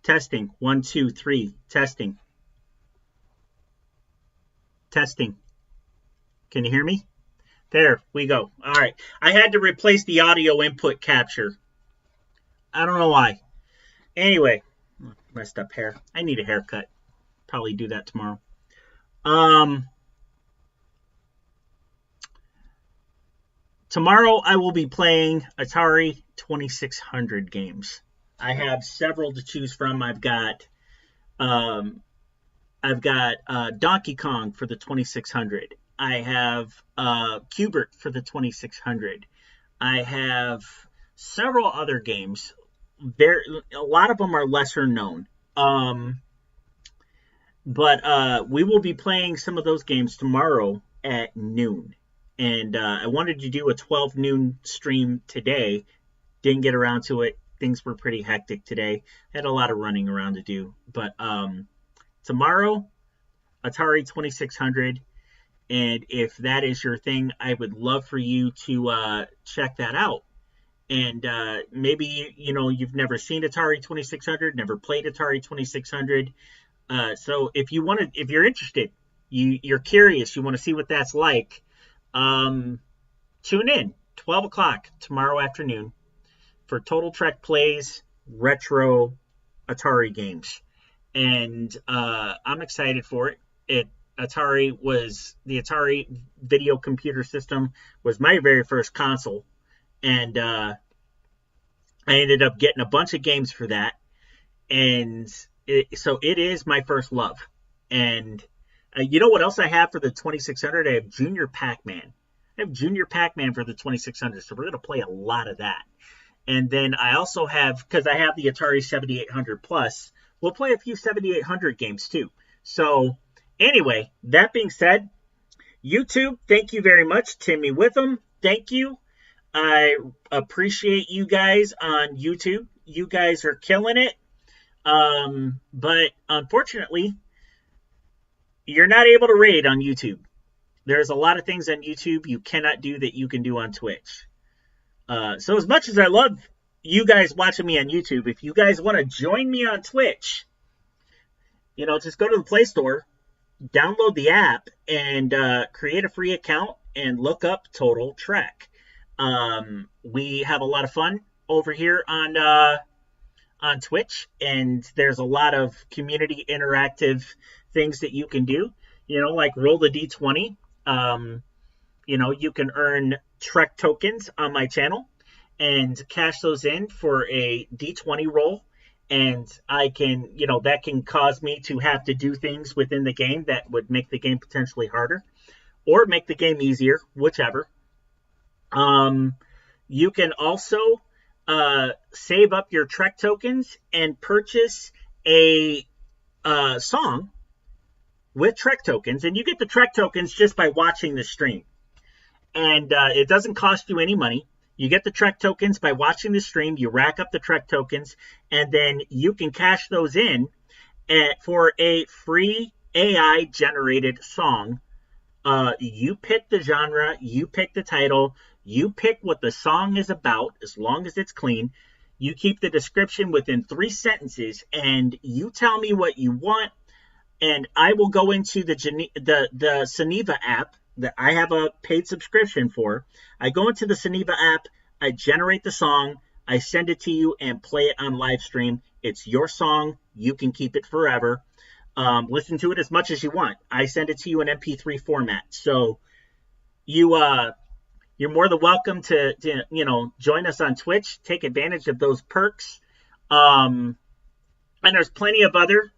Testing. 1, 2, 3. Testing. Testing. Can you hear me? There we go. All right. I had to replace the audio input capture. I don't know why. Anyway, messed up hair. I need a haircut. Probably do that tomorrow. Tomorrow I will be playing Atari 2600 games. I have several to choose from. I've got Donkey Kong for the 2600. I have Q*bert for the 2600. I have several other games. A lot of them are lesser known. But we will be playing some of those games tomorrow at noon. And I wanted to do a 12 noon stream today. Didn't get around to it. Things were pretty hectic today. Had a lot of running around to do. But tomorrow, Atari 2600. And if that is your thing, I would love for you to check that out. And maybe, you've never seen Atari 2600, never played Atari 2600. So if you're interested, you're curious, you want to see what that's like, tune in 12 o'clock tomorrow afternoon for Total Trek Plays retro Atari games. And I'm excited for it. The Atari video computer system was my very first console. And I ended up getting a bunch of games for that. And so it is my first love. And you know what else I have for the 2600? I have Junior Pac-Man. I have Junior Pac-Man for the 2600. So we're going to play a lot of that. And then I also have, because I have the Atari 7800 Plus, we'll play a few 7800 games too. So anyway, that being said, YouTube, thank you very much. Timmy Witham, thank you. I appreciate you guys on YouTube. You guys are killing it. But unfortunately, you're not able to raid on YouTube. There's a lot of things on YouTube you cannot do that you can do on Twitch. So as much as I love you guys watching me on YouTube, if you guys want to join me on Twitch, just go to the Play Store, download the app, and create a free account and look up Total Trek. We have a lot of fun over here on Twitch, and there's a lot of community interactive things that you can do, like roll the D20. You can earn Trek tokens on my channel and cash those in for a D20 roll. And I can, that can cause me to have to do things within the game that would make the game potentially harder or make the game easier, whichever. You can also save up your Trek tokens and purchase a song with Trek tokens. And you get the Trek tokens just by watching the stream. And it doesn't cost you any money. You get the Trek tokens by watching the stream. You rack up the Trek tokens, and then you can cash those in for a free AI-generated song. You pick the genre, you pick the title, you pick what the song is about, as long as it's clean. You keep the description within 3 sentences, and you tell me what you want, and I will go into the Suniva app that I have a paid subscription for. I go into the Suniva app, I generate the song, I send it to you and play it on live stream. It's your song. You can keep it forever. Listen to it as much as you want. I send it to you in MP3 format. So you're more than welcome to join us on Twitch, take advantage of those perks. And there's plenty of other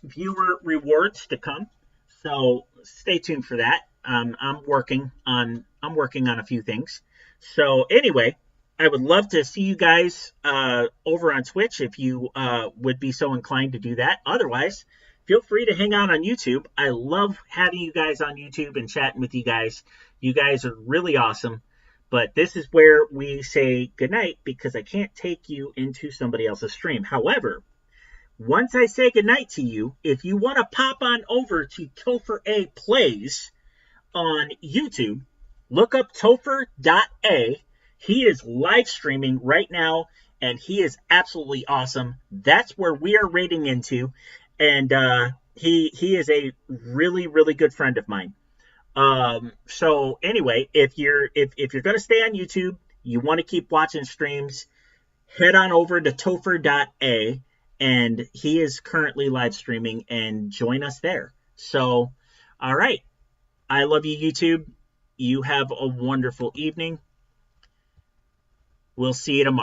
viewer rewards to come. So stay tuned for that. I'm working on a few things. So anyway, I would love to see you guys over on Twitch if you would be so inclined to do that. Otherwise, feel free to hang out on YouTube. I love having you guys on YouTube and chatting with you guys. You guys are really awesome. But this is where we say goodnight because I can't take you into somebody else's stream. However, once I say goodnight to you, if you want to pop on over to Topher A Plays on YouTube, look up Topher.a. He is live streaming right now, and he is absolutely awesome. That's where we are rating into, and he is a really really good friend of mine. So anyway, if you're gonna stay on YouTube, you want to keep watching streams, head on over to topher.a, and he is currently live streaming, and join us there. So, all right. I love you, YouTube. You have a wonderful evening. We'll see you tomorrow.